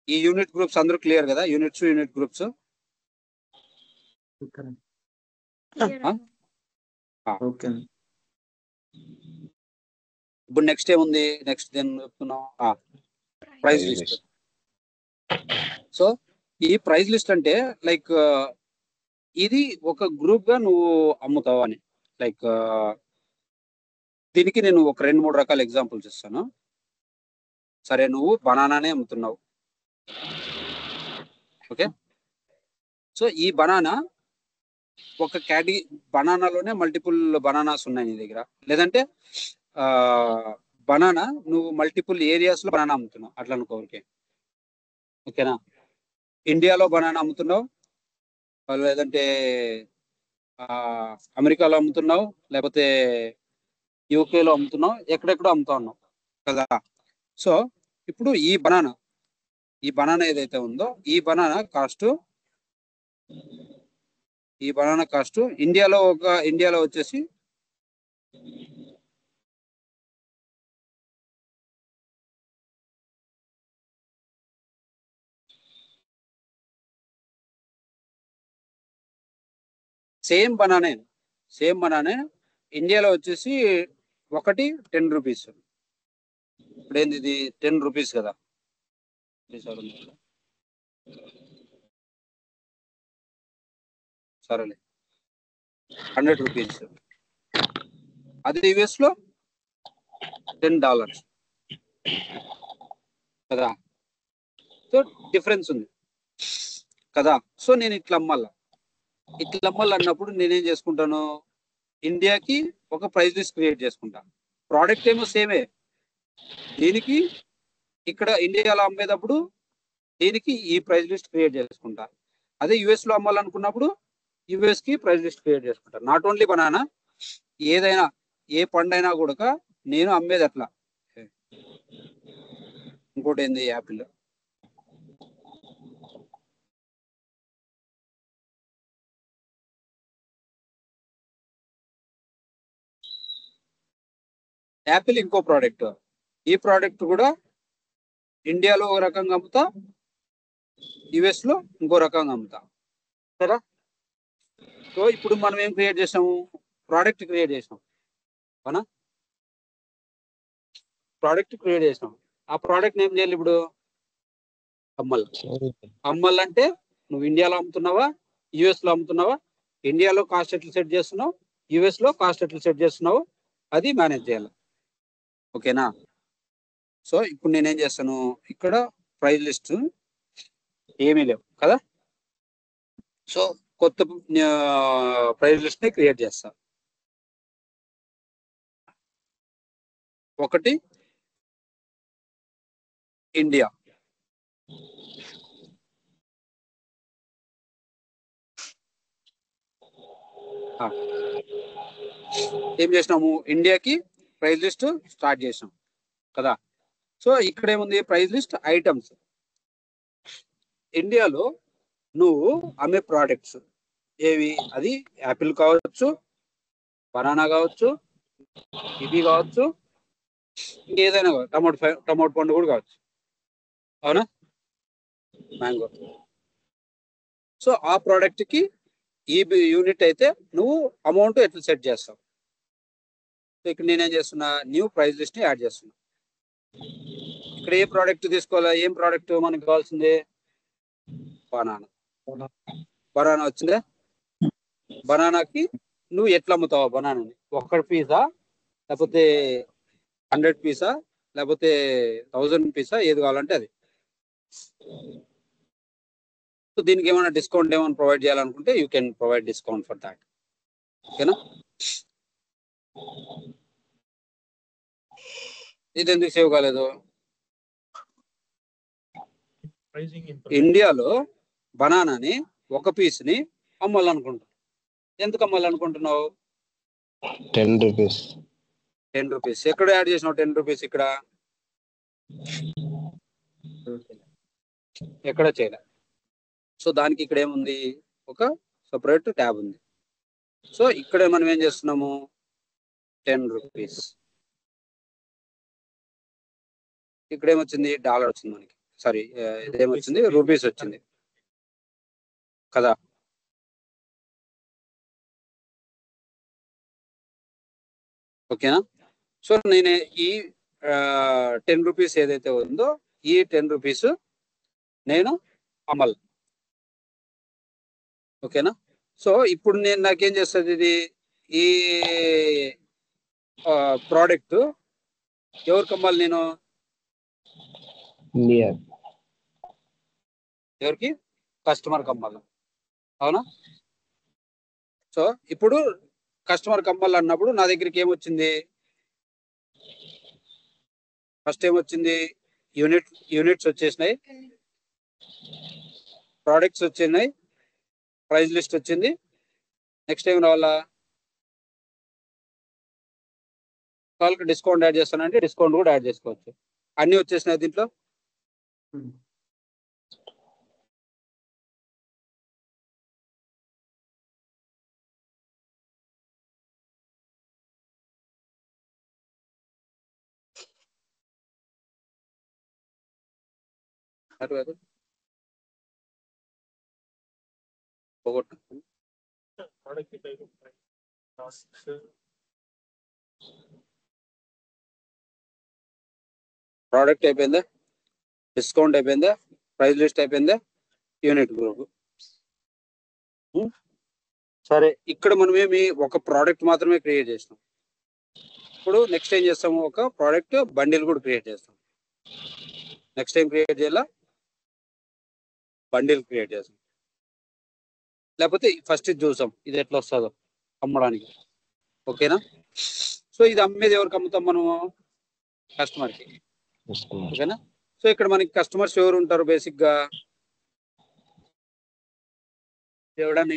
ఈ యూనిట్ గ్రూప్స్ అందరూ క్లియర్ కదా, యూనిట్ గ్రూప్స్. ఇప్పుడు నెక్స్ట్ ఏముంది, నెక్స్ట్ దేని చెప్తున్నాం, ప్రైస్ లిస్ట్. సో ఈ ప్రైస్ లిస్ట్ అంటే లైక్ ఇది ఒక గ్రూప్ గా నువ్వు అమ్ముతావు అని. లైక్ దీనికి నేను ఒక 2-3 రకాల ఎగ్జాంపుల్స్ ఇస్తాను. సరే, నువ్వు బనానానే అమ్ముతున్నావు, ఓకే. సో ఈ బనానా ఒక కేటగిరీ, బనానాలోనే మల్టిపుల్ బనానాస్ ఉన్నాయి నీ దగ్గర, లేదంటే బనానా నువ్వు మల్టిపుల్ ఏరియాస్ లో బనానా అమ్ముతున్నావు అట్లా అనుకో, ఓకేనా. ఇండియాలో బనానా అమ్ముతున్నావు, లేదంటే అమెరికాలో అమ్ముతున్నావు, లేకపోతే యూకేలో అమ్ముతున్నావు, ఎక్కడెక్కడో అమ్ముతా ఉన్నావు కదా. సో ఇప్పుడు ఈ బనానా ఏదైతే ఉందో ఈ బనానా కాస్ట్ ఇండియాలో వచ్చేసి సేమ్ బనానే ఇండియాలో వచ్చేసి ఒకటి 10 రూపీస్. ఇప్పుడు ఏంది ఇది 10 రూపీస్ కదా, సరేలే 100 రూపీస్. అదే యుఎస్ లో $10 కదా. సో డిఫరెన్స్ ఉంది కదా. సో నేను ఇట్లా అన్నప్పుడు నేనేం చేసుకుంటాను, ఇండియాకి ఒక ప్రైస్ లిస్ట్ క్రియేట్ చేసుకుంటా. ప్రోడక్ట్ ఏమో సేమే, దీనికి ఇక్కడ ఇండియాలో అమ్మేటప్పుడు దీనికి ఈ ప్రైస్ లిస్ట్ క్రియేట్ చేసుకుంటా. అదే యుఎస్ లో అమ్మాలనుకున్నప్పుడు యుఎస్ కి ప్రైస్ లిస్ట్ క్రియేట్ చేసుకుంటా. నాట్ ఓన్లీ బనానా, ఏదైనా ఏ పండైనా కూడా నేను అమ్మేది అట్లా. ఇంకోటి ఏంది, యాపిల్. యాపిల్ ఇంకో ప్రోడక్ట్, ఈ ప్రోడక్ట్ కూడా ఇండియాలో ఒక రకంగా అమ్ముతా, యుఎస్ లో ఇంకో రకంగా అమ్ముతా సరే. సో ఇప్పుడు మనం ఏం క్రియేట్ చేసాము, ప్రోడక్ట్ క్రియేట్ చేసాం అవునా, ప్రోడక్ట్ క్రియేట్ చేసాం. ఆ ప్రోడక్ట్ ఏం చేయాలి ఇప్పుడు, అమ్మాలంటే నువ్వు ఇండియాలో అమ్ముతున్నావా యుఎస్ లో అమ్ముతున్నావా, ఇండియాలో కాస్ట్ ఎట్లా సెట్ చేస్తున్నావు, యుఎస్ లో కాస్ట్ ఎట్లా సెట్ చేస్తున్నావు, అది మేనేజ్ చేయాలి. ఓకేనా. సో ఇప్పుడు నేనేం చేస్తాను, ఇక్కడ ప్రైస్ లిస్ట్ ఏమీ లేవు కదా. సో కొత్త ప్రైస్ లిస్ట్ ని క్రియేట్ చేస్తా. ఒకటి ఇండియా, ఏం చేసినాము, ఇండియాకి ప్రైస్ లిస్ట్ స్టార్ట్ చేసినాం కదా. సో ఇక్కడ ఏముంది, ప్రైస్ లిస్ట్ ఐటమ్స్. ఇండియాలో నువ్వు అమ్మే ప్రోడక్ట్స్ ఏవి, అది యాపిల్ కావచ్చు, బనానా కావచ్చు, ఇది కావచ్చు, ఇంకేదైనా టమాటో పండు కూడా కావచ్చు అవునా, మ్యాంగో. సో ఆ ప్రోడక్ట్ కి ఈ యూనిట్ అయితే నువ్వు అమౌంట్ ఎట్లా సెట్ చేస్తావు. సో ఇక్కడ నేనేం చేస్తున్నా, న్యూ ప్రైస్ లిస్ట్ ని యాడ్ చేస్తున్నా. ఇక్కడ ఏ ప్రోడక్ట్ తీసుకోవాలా, ఏం ప్రోడక్ట్ మనకు కావాల్సింది, బనానా. బనానా వచ్చిందా, బనానాకి నువ్వు ఎట్లా అమ్ముతావా బనానాని, 1 పీసా లేకపోతే 100 పీసా లేకపోతే 1000 పీసా, ఏది కావాలంటే అది. సో దీనికి ఏమైనా డిస్కౌంట్ ఏమైనా ప్రొవైడ్ చేయాలనుకుంటే you can provide discount for that. ఓకేనా. ఇది ఎందుకు సేవ్ కాలేదు, ఇండియాలో బనానాని 1 పీస్ని అమ్మాలనుకుంటున్నావు. ఎందుకు అమ్మాలనుకుంటున్నావు, 10 రూపీస్. 10 రూపీస్. ఎక్కడ యాడ్ చేసినావు 10 రూపీస్, ఇక్కడ ఎక్కడ చేయలే. సో దానికి ఇక్కడ ఏముంది, ఒక సపరేట్ ట్యాబ్ ఉంది. సో ఇక్కడ మనం ఏం చేస్తున్నాము, 10 రూపీస్. ఇక్కడ ఏమొచ్చింది, డాలర్ వచ్చింది మనకి, సారీ ఇదేమొచ్చింది, రూపీస్ వచ్చింది కదా. ఓకేనా. సో నేను ఈ 10 రూపీస్ ఏదైతే ఉందో ఈ 10 రూపీస్ నేను అమలు. ఓకేనా. సో ఇప్పుడు నేను నాకేం చేస్తుంది ఇది, ఈ ప్రోడక్ట్ ఎవరికి అమ్మాలి, నేను ఇండియా ఎవరికి, కస్టమర్కి అమ్మాలి అవునా. సో ఇప్పుడు కస్టమర్కి అమ్మాలి అన్నప్పుడు నా దగ్గరికి ఏమొచ్చింది, ఫస్ట్ ఏమొచ్చింది, యూనిట్స్ వచ్చేసినాయి, ప్రోడక్ట్స్ వచ్చినాయి, ప్రైస్ లిస్ట్ వచ్చింది. నెక్స్ట్ ఏం రావాలా, వాళ్ళకి డిస్కౌంట్ యాడ్ చేస్తానంటే డిస్కౌంట్ కూడా యాడ్ చేసుకోవచ్చు. అన్నీ వచ్చేసినాయి దీంట్లో. పోగొట్టు product type, tasks, ప్రోడక్ట్ అయిపోయిందా, డిస్కౌంట్ అయిపోయిందా, ప్రైస్ లిస్ట్ అయిపోయిందా, యూనిట్ గ్రూప్. సరే, ఇక్కడ మనం ఏమి ఒక ప్రోడక్ట్ మాత్రమే క్రియేట్ చేస్తాం. ఇప్పుడు నెక్స్ట్ ఏం చేస్తాము, ఒక ప్రోడక్ట్ బండిల్ కూడా క్రియేట్ చేస్తాం. నెక్స్ట్ టైం క్రియేట్ చేయాలా, బండిల్ క్రియేట్ చేస్తాం. లేకపోతే ఫస్ట్ ఇది చూసాం ఇది ఎట్లా వస్తుందో అమ్మడానికి. ఓకేనా? సో ఇది అమ్మేది ఎవరికి అమ్ముతాం మనము, కస్టమర్కి. ఓకేనా? సో ఇక్కడ మనకి కస్టమర్స్ ఎవరు ఉంటారు, బేసిక్ గా ఎవడన్నా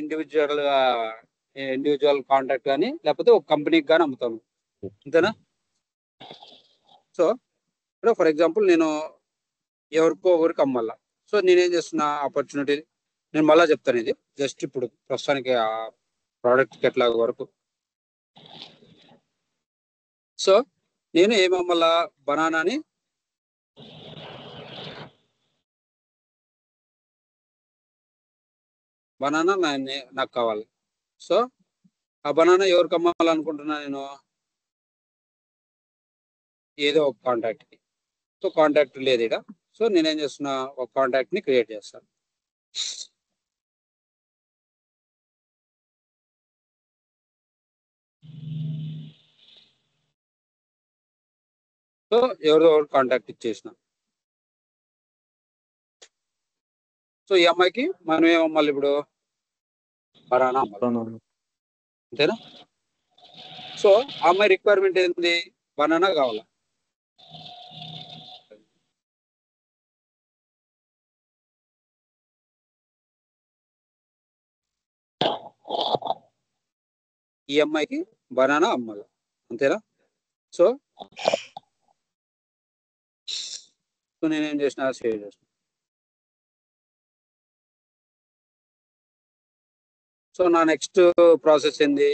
ఇండివిజువల్ కాంటాక్ట్ కానీ లేకపోతే ఒక కంపెనీకి కానీ అమ్ముతాము. అంతేనా? సో ఇప్పుడు ఫర్ ఎగ్జాంపుల్ నేను ఎవరికో ఒకరికి అమ్మాలా. సో నేనేం చేస్తున్నా, ఆపర్చునిటీ నేను మళ్ళీ చెప్తాను. ఇది జస్ట్ ఇప్పుడు ప్రస్తుతానికి ఆ ప్రోడక్ట్కి ఎట్లా వరకు. సో నేను ఏమి అమ్మాలా, బనానాని బనానా నాకు కావాలి. సో ఆ బనానా ఎవరికి అమ్మాలనుకుంటున్నా నేను, ఏదో ఒక కాంటాక్ట్కి. సో కాంటాక్ట్ లేదు ఇక్కడ. సో నేనేం చేస్తున్నా, ఒక కాంటాక్ట్ని క్రియేట్ చేస్తాను. సో ఎవరిదో ఒకరు కాంటాక్ట్ ఇచ్చేసిన. సో ఈ అమ్మాయికి మనం ఏమమ్మాలి ఇప్పుడు, బనానా అమ్మాలి. అంతేనా? సో ఆ అమ్మాయి రిక్వైర్మెంట్ ఏంది, బనానా కావాలా. ఈ అమ్మాయికి బనానా అమ్మాలి. అంతేనా? సో నేనేం చేసిన, సేవ్ చేసిన. సో నా నెక్స్ట్ ప్రాసెస్ ఏంది,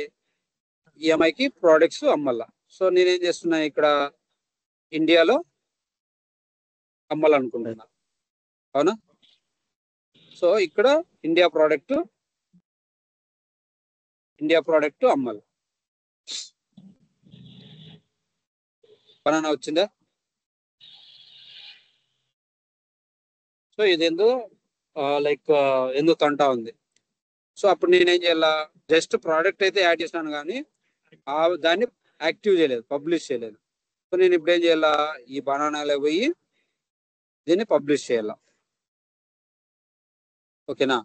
ఈఎంఐకి ప్రోడక్ట్స్ అమ్మాల. సో నేనేం చేస్తున్నా, ఇక్కడ ఇండియాలో అమ్మాలనుకుంటున్నా. అవునా? సో ఇక్కడ ఇండియా ప్రోడక్ట్ అమ్మాలి. బనానా వచ్చిందా? సో ఇది లైక్ ఎందుకు తంటా ఉంది. సో అప్పుడు నేనేం చేయాలా, జస్ట్ ప్రోడక్ట్ అయితే యాడ్ చేసినాను కానీ దాన్ని యాక్టివ్ చేయలేదు, పబ్లిష్ చేయలేదు. సో నేను ఇప్పుడు ఏం చేయాలా, ఈ బనానాలో పోయి దీన్ని పబ్లిష్ చేయాల. ఓకేనా?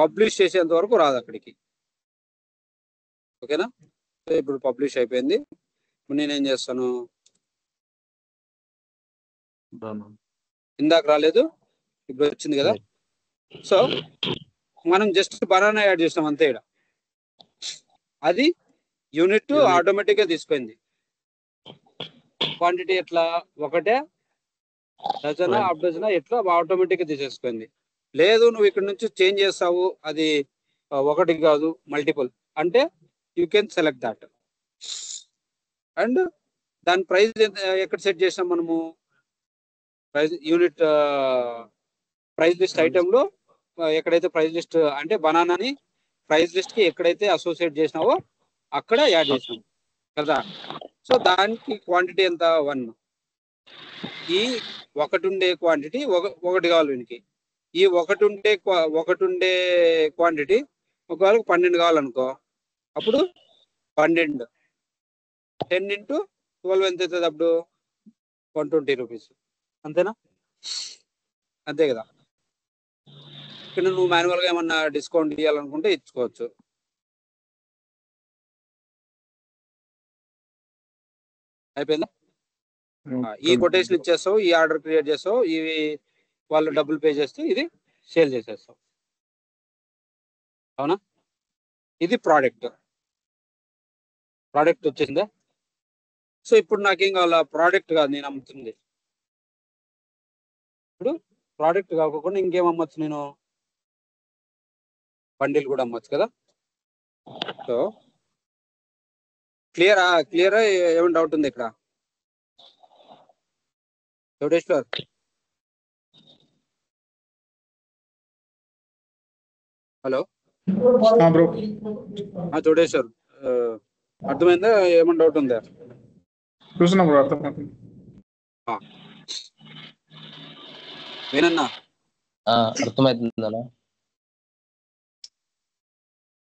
పబ్లిష్ చేసేంత వరకు రాదు అక్కడికి. ఓకేనా? సో ఇప్పుడు పబ్లిష్ అయిపోయింది. ఇప్పుడు నేనేం చేస్తాను, ఇందాక రాలేదు, ఇప్పుడు వచ్చింది కదా. సో మనం జస్ట్ బనానా యాడ్ చేసినాం అంతే. ఇక్కడ అది యూనిట్ ఆటోమేటిక్ గా తీసుకుంది. క్వాంటిటీ ఎట్లా, ఒకటే డజనా హాఫ్ డజనా ఎట్లా ఆటోమేటిక్ గా తీసేసుకుంది. లేదు నువ్వు ఇక్కడ నుంచి చేంజ్ చేస్తావు, అది ఒకటి కాదు మల్టిపుల్ అంటే you can select that. And దాని ప్రైస్ ఎక్కడ సెట్ చేసాం మనము, ప్రైస్ యూనిట్ ప్రైస్ లిస్ట్ ఐటెంలో ఎక్కడైతే ప్రైస్ లిస్ట్ అంటే బనానాని ప్రైస్ లిస్ట్ కి ఎక్కడైతే అసోసియేట్ చేసినావో అక్కడ యాడ్ చేసినాం కదా. సో దానికి క్వాంటిటీ ఎంత, 1. ఈ ఒకటి ఉండే క్వాంటిటీ ఒకటి కావాలి వీనికి. ఈ ఒకటి ఉండే క్వాంటిటీ ఒకవేళ 12 కావాలనుకో, అప్పుడు 12 10 × 12 ఎంత అవుతుంది, అప్పుడు 120 రూపీస్. అంతేనా? అంతే కదా. ఇక్కడ నువ్వు మాన్యువల్గా ఏమన్నా డిస్కౌంట్ ఇవ్వాలనుకుంటే ఇచ్చుకోవచ్చు. అయిపోయిందా? ఈ కొటేషన్ ఇచ్చేస్తావు, ఈ ఆర్డర్ క్రియేట్ చేస్తావు, ఇవి వాళ్ళు డబ్బులు పే చేస్తే ఇది సేల్ చేసేస్తావు. అవునా? ఇది ప్రోడక్ట్ వచ్చేసిందా? సో ఇప్పుడు నాకేం కావాలా, ప్రోడక్ట్ కాదు నేను అమ్ముతుంది. ఇప్పుడు ప్రోడక్ట్ కాకుండా ఇంకేం అమ్మచ్చు, నేను బండిల్ కూడా అమ్మచ్చు కదా. సో క్లియరా ఏమైనా డౌట్ ఉంది ఇక్కడ చౌడేశ్వర్? Hello bro చూడేశారు. అర్థమైందా? ఏమన్నా డౌట్ ఉందా? చూసిన బ్రో, అర్థమవుతుంది. వేనన్నా అర్థమవుతుందన్నా.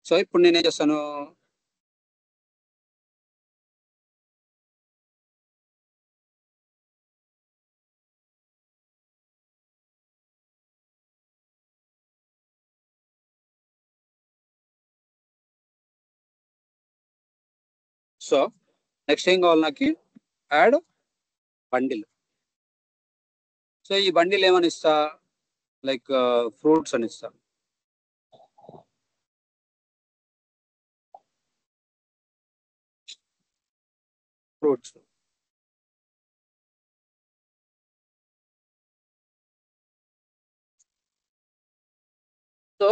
సో ఇప్పుడు నేనేం చేస్తాను, సో నెక్స్ట్ ఏం కావాలి నాకు, యాడ్ బండిల్. సో ఈ బండిల్ ఏమని ఇస్తా, లైక్ ఫ్రూట్స్ అని ఇస్తా. ఫ్రూట్స్. సో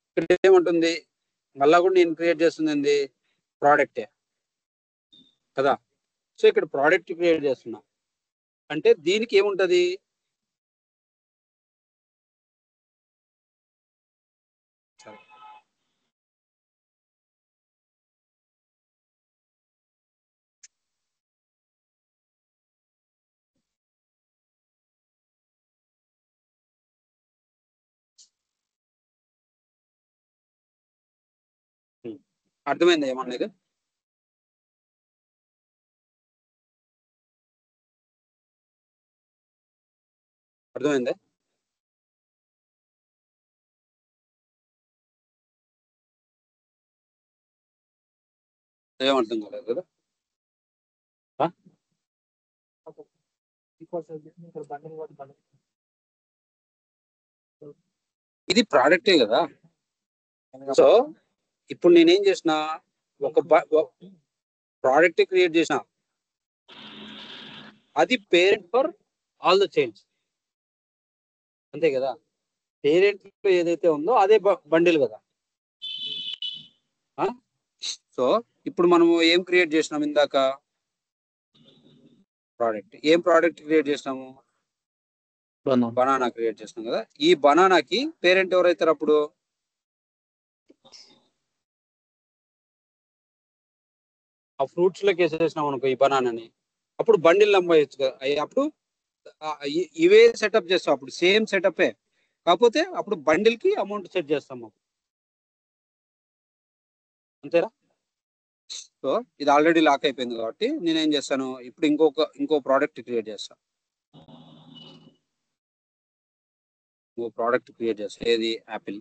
ఇక్కడ ఏముంటుంది, మళ్ళా కూడా నేను క్రియేట్ చేస్తుంది ఏంది, ప్రోడక్టే కదా. సో ఇక్కడ ప్రోడక్ట్ క్రియేట్ చేస్తున్నా అంటే దీనికి ఏముంటది, అర్థమైంది ఏమన్నది? అర్థమైందా? ఏమర్థం కాలేదు కదా? ఇది ప్రోడక్టే కదా. సో ఇప్పుడు నేనేం చేసిన, ఒక ప్రోడక్ట్ క్రియేట్ చేసిన, అది parent for all the childs, అంతే కదా. పేరెంట్ ఏదైతే ఉందో అదే బండిల్ కదా. సో ఇప్పుడు మనము ఏం క్రియేట్ చేసినాం ఇందాక, ప్రోడక్ట్. ఏం ప్రోడక్ట్ క్రియేట్ చేసినాము, బనానా క్రియేట్ చేసినాం కదా. ఈ బనానాకి పేరెంట్ ఎవరైతారు అప్పుడు, ఆ ఫ్రూట్స్ లోకి వేసేసినాం అనుకో ఈ బనానాని, అప్పుడు బండిల్ అమ్మేయచ్చు కదా. అప్పుడు ఇవే సెటప్ చేస్తాం, అప్పుడు సేమ్ సెటపే, కాకపోతే అప్పుడు బండిల్ కి అమౌంట్ సెట్ చేస్తాము, అంతేనా. సో ఇది ఆల్రెడీ లాక్ అయిపోయింది కాబట్టి నేనేం చేస్తాను, ఇప్పుడు ఇంకో ప్రోడక్ట్ క్రియేట్ చేస్తాను. ఇంకో ప్రోడక్ట్ క్రియేట్ చేస్తాను, ఏది, యాపిల్.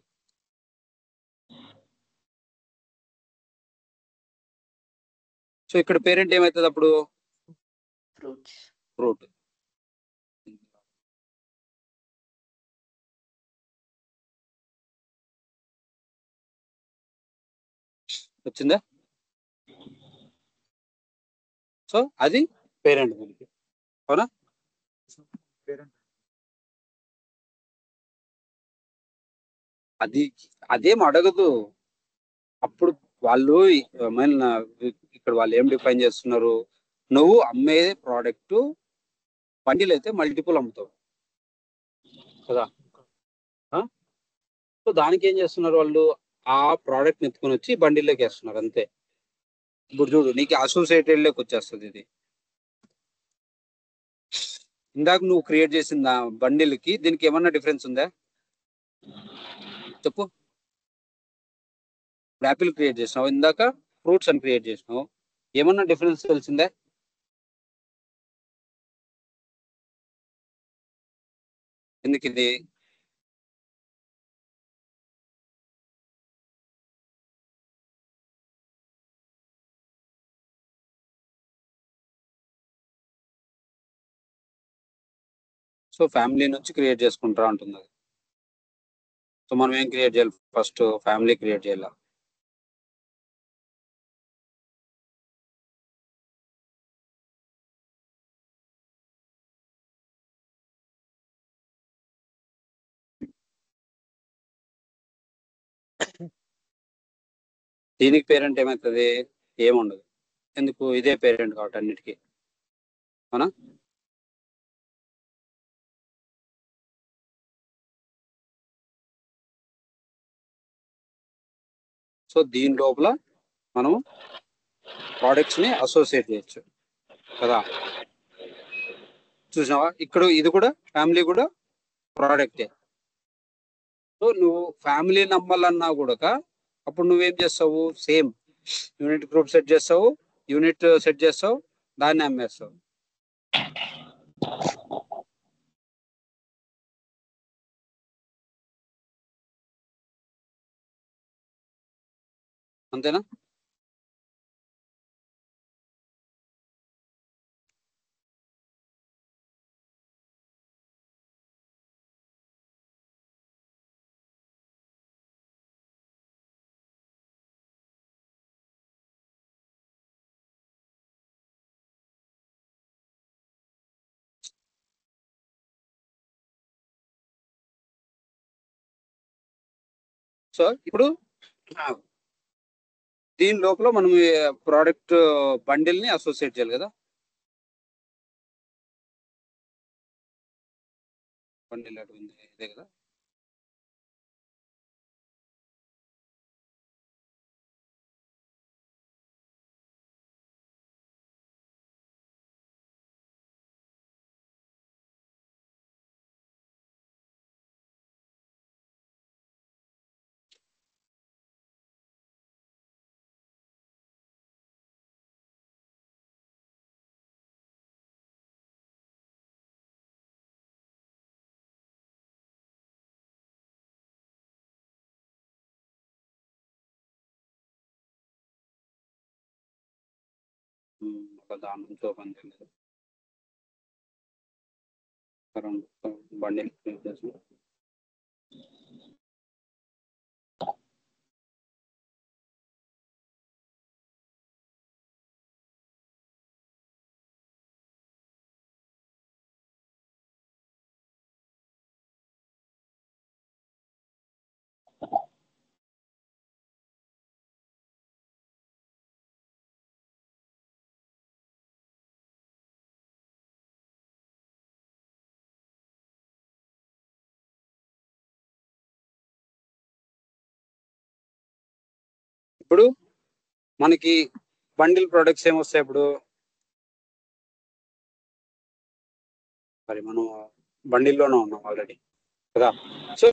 సో ఇక్కడ పేరెంట్ ఏమవుతుంది అప్పుడు, ఫ్రూట్. వచ్చిందా? సో అది పేరెంట్ దీనికి, అవునా. అది అదేం అడగదు. అప్పుడు వాళ్ళు ఇక్కడ వాళ్ళు ఏం డిఫైన్ చేస్తున్నారు, నువ్వు అమ్మే ప్రోడక్ట్ బండిల్ అయితే మల్టిపుల్ అమ్ముతావు కదా. సో దానికి ఏం చేస్తున్నారు వాళ్ళు, ఆ ప్రోడక్ట్ ఎత్తుకొని వచ్చి బండిల్లోకి వేస్తున్నారు అంతే. ఇప్పుడు చూడు, నీకు అసోసియేటెడ్ లోకి వచ్చేస్తుంది ఇది. ఇందాక నువ్వు క్రియేట్ చేసిన బండిల్ కి దీనికి ఏమన్నా డిఫరెన్స్ ఉందా చెప్పు. యాపిల్ క్రియేట్ చేసినావు, ఇందాక ఫ్రూట్స్ అని క్రియేట్ చేసినావు, ఏమన్నా డిఫరెన్స్ తెలిసిందే? ఎందుకు ఇది, సో ఫ్యామిలీ నుంచి క్రియేట్ చేసుకుంటా ఉంటుంది అది. సో మనం ఏం క్రియేట్ చేయాలి, ఫస్ట్ ఫ్యామిలీ క్రియేట్ చేయాలి. దీనికి పేరెంట్ ఏమవుతుంది, ఏముండదు. ఎందుకు, ఇదే పేరెంట్ కాబట్టి అన్నిటికీ, అవునా. సో సో దీని లోపల మనం ప్రోడక్ట్స్ ని అసోసియేట్ చేయొచ్చు కదా. చూసావా ఇక్కడ ఇది కూడా ఫ్యామిలీ కూడా ప్రోడక్టే. సో నువ్వు ఫ్యామిలీ నమ్మాలన్నా కూడా అప్పుడు నువ్వేం చేస్తావు, సేమ్ యూనిట్ గ్రూప్ సెట్ చేస్తావు, యూనిట్ సెట్ చేస్తావు, దాన్ని అమ్మేస్తావు. అంతేనా? సో ఇప్పుడు దీని లోపల మనం ప్రోడక్ట్ బండిల్ ని అసోసియేట్ చేయాలి కదా. బండిల్ అడుగుంది ఇదే కదా. ఒక దాని నుంచి ఓపెన్ చేయలేదు. బండిల్ క్రియేట్ చేసి ఇప్పుడు మనకి బండిల్ ప్రొడక్ట్స్ ఏమొస్తాయి ఇప్పుడు, మరి మనం బండిల్లోనే ఉన్నాం ఆల్రెడీ కదా. సో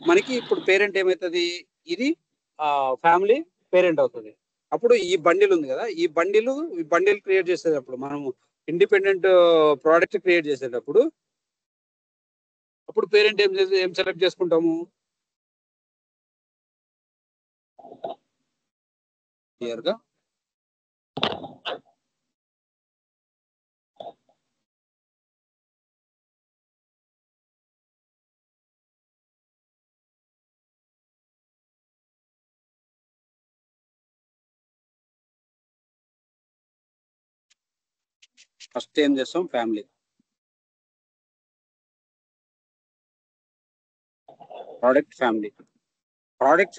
మనకి ఇప్పుడు పేరెంట్ ఏమవుతుంది, ఇది ఫ్యామిలీ పేరెంట్ అవుతుంది. అప్పుడు ఈ బండిల్ ఉంది కదా, ఈ బండిల్ క్రియేట్ చేసేటప్పుడు మనము ఇండిపెండెంట్ ప్రోడక్ట్ క్రియేట్ చేసేటప్పుడు అప్పుడు పేరెంట్ ఏం సెలెక్ట్ చేసుకుంటాము, క్లియర్గా ఫస్ట్ ఏం చేస్తాం, ఫ్యామిలీ ప్రోడక్ట్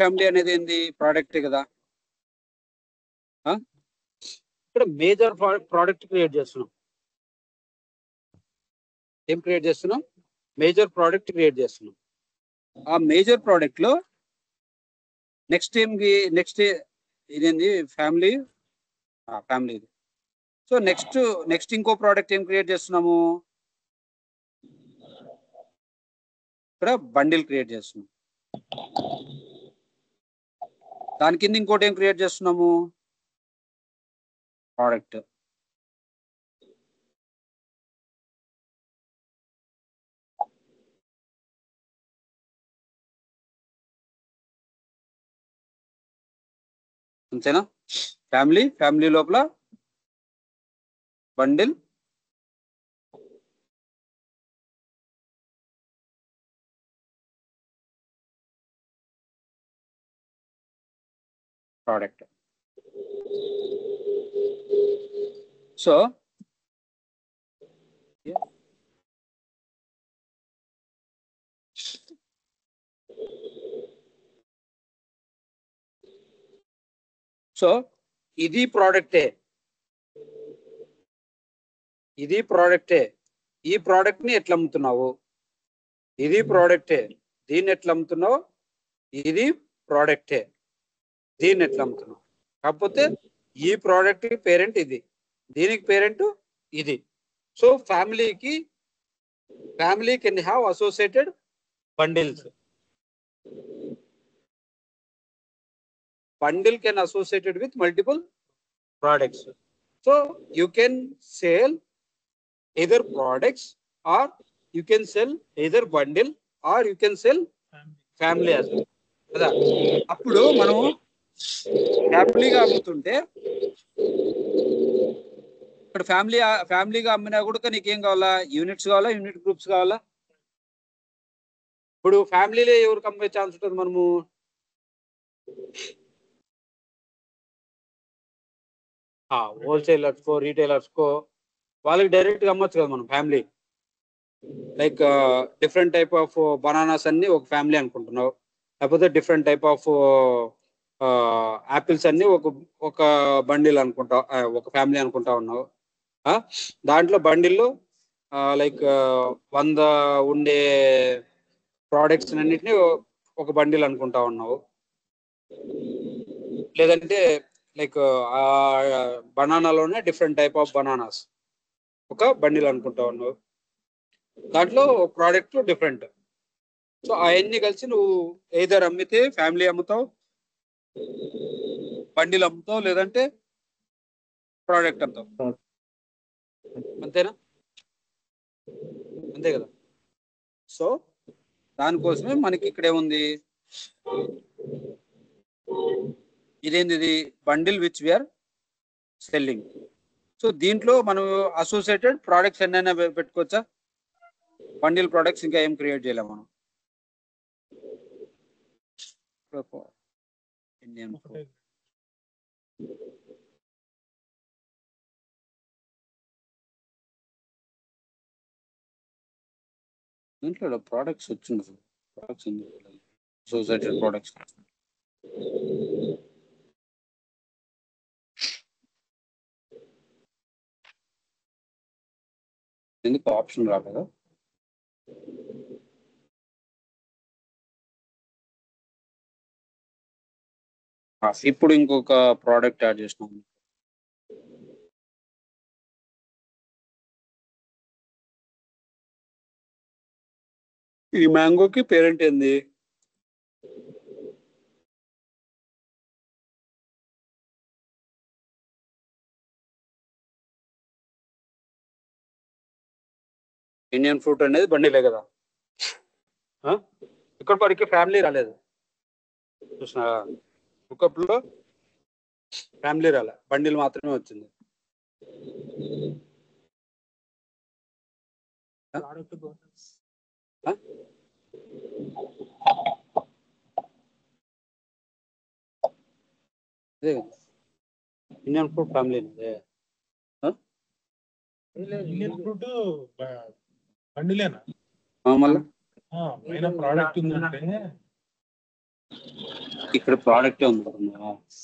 ఫ్యామిలీ అనేది ఏంది, ప్రోడక్టే కదా. ఇక్కడ మేజర్ ప్రోడక్ట్ క్రియేట్ చేస్తున్నాం. ఏం క్రియేట్ చేస్తున్నాం, మేజర్ ప్రోడక్ట్ క్రియేట్ చేస్తున్నాం. ఆ మేజర్ ప్రోడక్ట్ లో నెక్స్ట్ ఇదేంది ఫ్యామిలీ ఇది. సో నెక్స్ట్ ఇంకో ప్రోడక్ట్ ఏం క్రియేట్ చేస్తున్నాము, ఇక్కడ బండిల్ క్రియేట్ చేస్తున్నాం. దాని కింద ఇంకోటి ఏం క్రియేట్ చేస్తున్నాము, ప్రోడక్ట్. అంతేనా? ఫ్యామిలీ లోపల బండిల్, ప్రోడక్ట్. సో ఇది ప్రోడక్టే, ఈ ప్రోడక్ట్ ని ఎట్లా అమ్ముతున్నావు, ఇది ప్రోడక్టే, దీన్ని ఎట్లా అమ్ముతున్నావు, ఇది ప్రోడక్టే. దీన్ని ఎట్లా అమ్ముతున్నాం. కాకపోతే ఈ ప్రోడక్ట్ కి పేరెంట్ ఇది, దీనికి పేరెంట్ ఇది. So family can have associated bundles. Bundle can associated with multiple products. So you can sell either products, or you can sell either bundle, or you can sell family as well. కదా అప్పుడు మనం ఫ్యామిలీగా అమ్ముతుంటే ఇక్కడ ఫ్యామిలీగా అమ్మినా కూడా నీకేం కావాలా? యూనిట్స్ కావాలా, యూనిట్ గ్రూప్స్ కావాలా? ఇప్పుడు ఫ్యామిలీలో ఎవరికి అమ్మే ఛాన్స్ ఉంటుంది? మనము హోల్సేలర్స్ కో, రీటైలర్స్ కో, వాళ్ళకి డైరెక్ట్గా అమ్మొచ్చు కదా మనం. Family like different type of bananas అన్ని ఒక ఫ్యామిలీ అనుకుంటున్నావు, లేకపోతే డిఫరెంట్ టైప్ ఆఫ్ యాపిల్స్ అన్ని ఒక బండిల్ అనుకుంటావు, ఒక ఫ్యామిలీ అనుకుంటా ఉన్నావు. దాంట్లో బండిల్లో లైక్ 100 ఉండే ప్రోడక్ట్స్ అన్నిటిని ఒక బండిల్ అనుకుంటా ఉన్నావు. లేదంటే లైక్ బనానాలోనే డిఫరెంట్ టైప్ ఆఫ్ బనానాస్ ఒక బండిల్ అనుకుంటా ఉన్నావు. దాంట్లో ప్రోడక్ట్ డిఫరెంట్. సో అవన్నీ కలిసి నువ్వు ఏదర్ అమ్మితే ఫ్యామిలీ అమ్ముతావు, బండిల్ అమ్ముతావు, లేదంటే ప్రోడక్ట్ అమ్ముతావు. అంతేనా? అంతే కదా. సో దానికోసమే మనకి ఇక్కడ ఏముంది, ఇదేంది, ఇది bundle which we are selling. So దీంట్లో మనం అసోసియేటెడ్ ప్రోడక్ట్స్ ఎన్నైనా పెట్టుకోవచ్చా? బండిల్ ప్రోడక్ట్స్ ఇంకా ఏం క్రియేట్ చేయలేము మనం. దీంట్లో ప్రోడక్ట్స్ వచ్చింది, ప్రోడక్ట్స్ ఉంది, అసోసియేటెడ్ ప్రోడక్ట్స్. ఎందుకు ఆప్షన్ రాలేదా? ఇప్పుడు ఇంకొక ప్రోడక్ట్ యాడ్ చేసినాం. ఈ మ్యాంగోకి పేరెంట్ ఏంది? ఇండియన్ ఫ్రూట్ అనేది బండిలే కదా. ఇక్కడ వరకు ఫ్యామిలీ రాలేదు, చూసిన కుకప్లో ఫ్యామిలీ రాలే, బండిల్ మాత్రమే వచ్చింది. Indian fruit family Indian fruit బండిలేనా? మళ్ళీ పైన ప్రోడక్ట్ ఉందంటే ఇక్కడ ప్రోడక్ట్ ఉంది.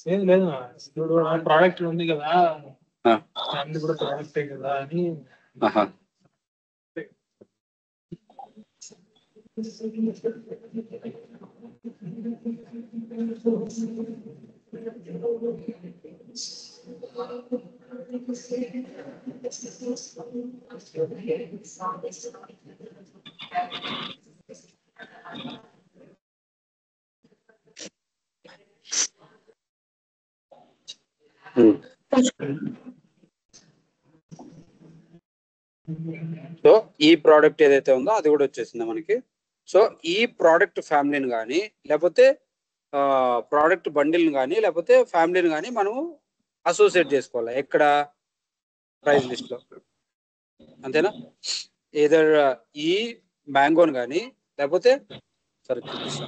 లేదు లేదు, ఇప్పుడు ప్రోడక్ట్ ఉంది కదా, ఫ్యామిలీ కూడా ప్రోడక్టే కదా అని. సో ఈ ప్రోడక్ట్ ఏదైతే ఉందో అది కూడా వచ్చేసింది మనకి. సో ఈ ప్రోడక్ట్ ఫ్యామిలీని కానీ, లేకపోతే ప్రోడక్ట్ బండిల్ని కానీ, లేకపోతే ఫ్యామిలీని కానీ మనము అసోసియేట్ చేసుకోవాలి ఎక్కడ? ప్రైస్ లిస్ట్ లో. అంతేనా? ఏదర్ ఈ మ్యాంగోని కానీ, లేకపోతే సరే చూపిస్తా,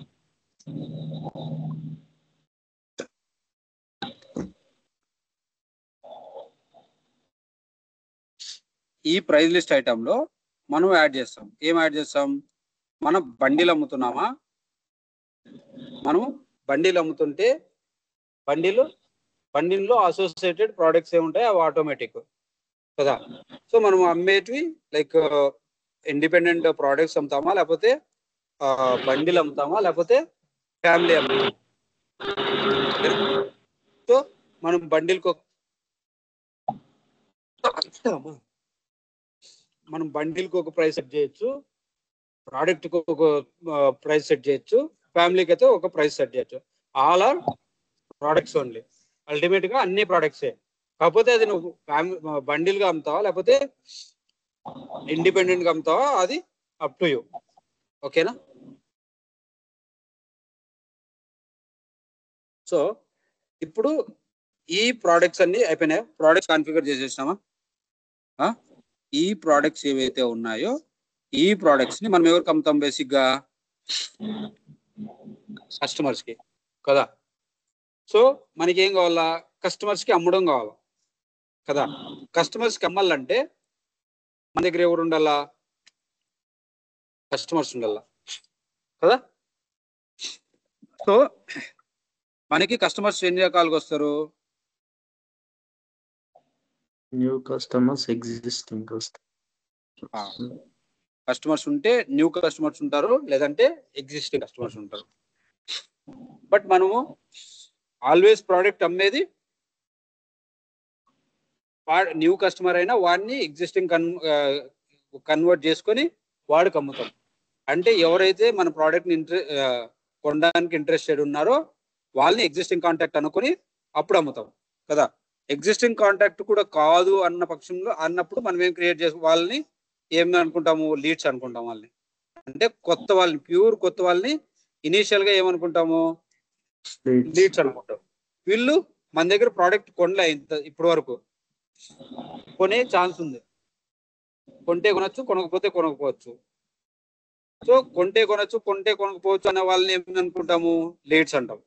ఈ ప్రైస్ లిస్ట్ ఐటమ్ లో మనం యాడ్ చేస్తాం. ఏం యాడ్ చేస్తాం? మనం బండిల్ అమ్ముతున్నామా? మనం బండిల్ అమ్ముతుంటే బండిల్లో అసోసియేటెడ్ ప్రోడక్ట్స్ ఏముంటాయి అవి ఆటోమేటిక్ కదా. సో మనం అమ్మేటివి లైక్ ఇండిపెండెంట్ ప్రోడక్ట్స్ అమ్ముతామా, లేకపోతే బండిల్ అమ్ముతామా, లేకపోతే ఫ్యామిలీ అమ్ముతామా? సో మనం బండిల్కి ఒక ప్రైస్ సెట్ చేయొచ్చు, ప్రోడక్ట్ కి ఒక ప్రైస్ సెట్ చేయొచ్చు, ఫ్యామిలీకి అయితే ఒక ప్రైస్ సెట్ చేయొచ్చు. All our products only. Ultimate గా అన్ని ప్రోడక్ట్సే. కాకపోతే అది నువ్వు బండిల్ గా అమ్ముతావా లేకపోతే ఇండిపెండెంట్ గా అమ్ముతావా, అది అప్ టు యూ. ఓకేనా? సో ఇప్పుడు ఈ ప్రోడక్ట్స్ అన్ని అయిపోయినాయి. ప్రోడక్ట్స్ కాన్ఫిగర్ చేసేసినామా? ఈ ప్రోడక్ట్స్ ఏవైతే ఉన్నాయో ఈ ప్రోడక్ట్స్ ని మనం ఎవరికి అమ్ముతాం? బేసిక్ గా కస్టమర్స్ కి కదా. సో మనకి ఏం కావాలా? కస్టమర్స్ కి అమ్మడం కావాలా కదా. కస్టమర్స్ కి అమ్మాలంటే మన దగ్గర ఎవరు ఉండాలా? కస్టమర్స్ ఉండాలా కదా. సో మనకి కస్టమర్స్ ఎన్ని రకాలుగా వస్తారు? న్యూ కస్టమర్స్, ఎగ్జిస్టింగ్ కస్టమర్స్ ఉంటే న్యూ కస్టమర్స్ ఉంటారు, లేదంటే ఎగ్జిస్టింగ్ కస్టమర్స్ ఉంటారు. బట్ మనము ఆల్వేస్ ప్రోడక్ట్ అమ్మేది న్యూ కస్టమర్ అయినా వాడిని ఎగ్జిస్టింగ్ కన్వర్ట్ చేసుకొని వాడికి అమ్ముతాం. అంటే ఎవరైతే మన ప్రోడక్ట్ ని కొనడానికి ఇంట్రెస్టెడ్ ఉన్నారో వాళ్ళని ఎగ్జిస్టింగ్ కాంటాక్ట్ అనుకుని అప్పుడు అమ్ముతాం కదా. ఎగ్జిస్టింగ్ కాంటాక్ట్ కూడా కాదు అన్న పక్షంలో అన్నప్పుడు మనం ఏం క్రియేట్ చేసి వాళ్ళని ఏమి అనుకుంటాము? లీడ్స్ అనుకుంటాం. వాళ్ళని అంటే కొత్త వాళ్ళని, ప్యూర్ కొత్త వాళ్ళని ఇనీషియల్ గా ఏమనుకుంటాము? లీడ్స్ అనుకుంటాం. వీళ్ళు మన దగ్గర ప్రోడక్ట్ కొనలే ఇప్పటి వరకు, కొనే ఛాన్స్ ఉంది. కొంటే కొనొచ్చు, కొనకపోతే కొనకపోవచ్చు. సో కొంటే కొనొచ్చు, కొంటే కొనకపోవచ్చు అనే వాళ్ళని ఏమి అనుకుంటాము? లీడ్స్ అంటాం.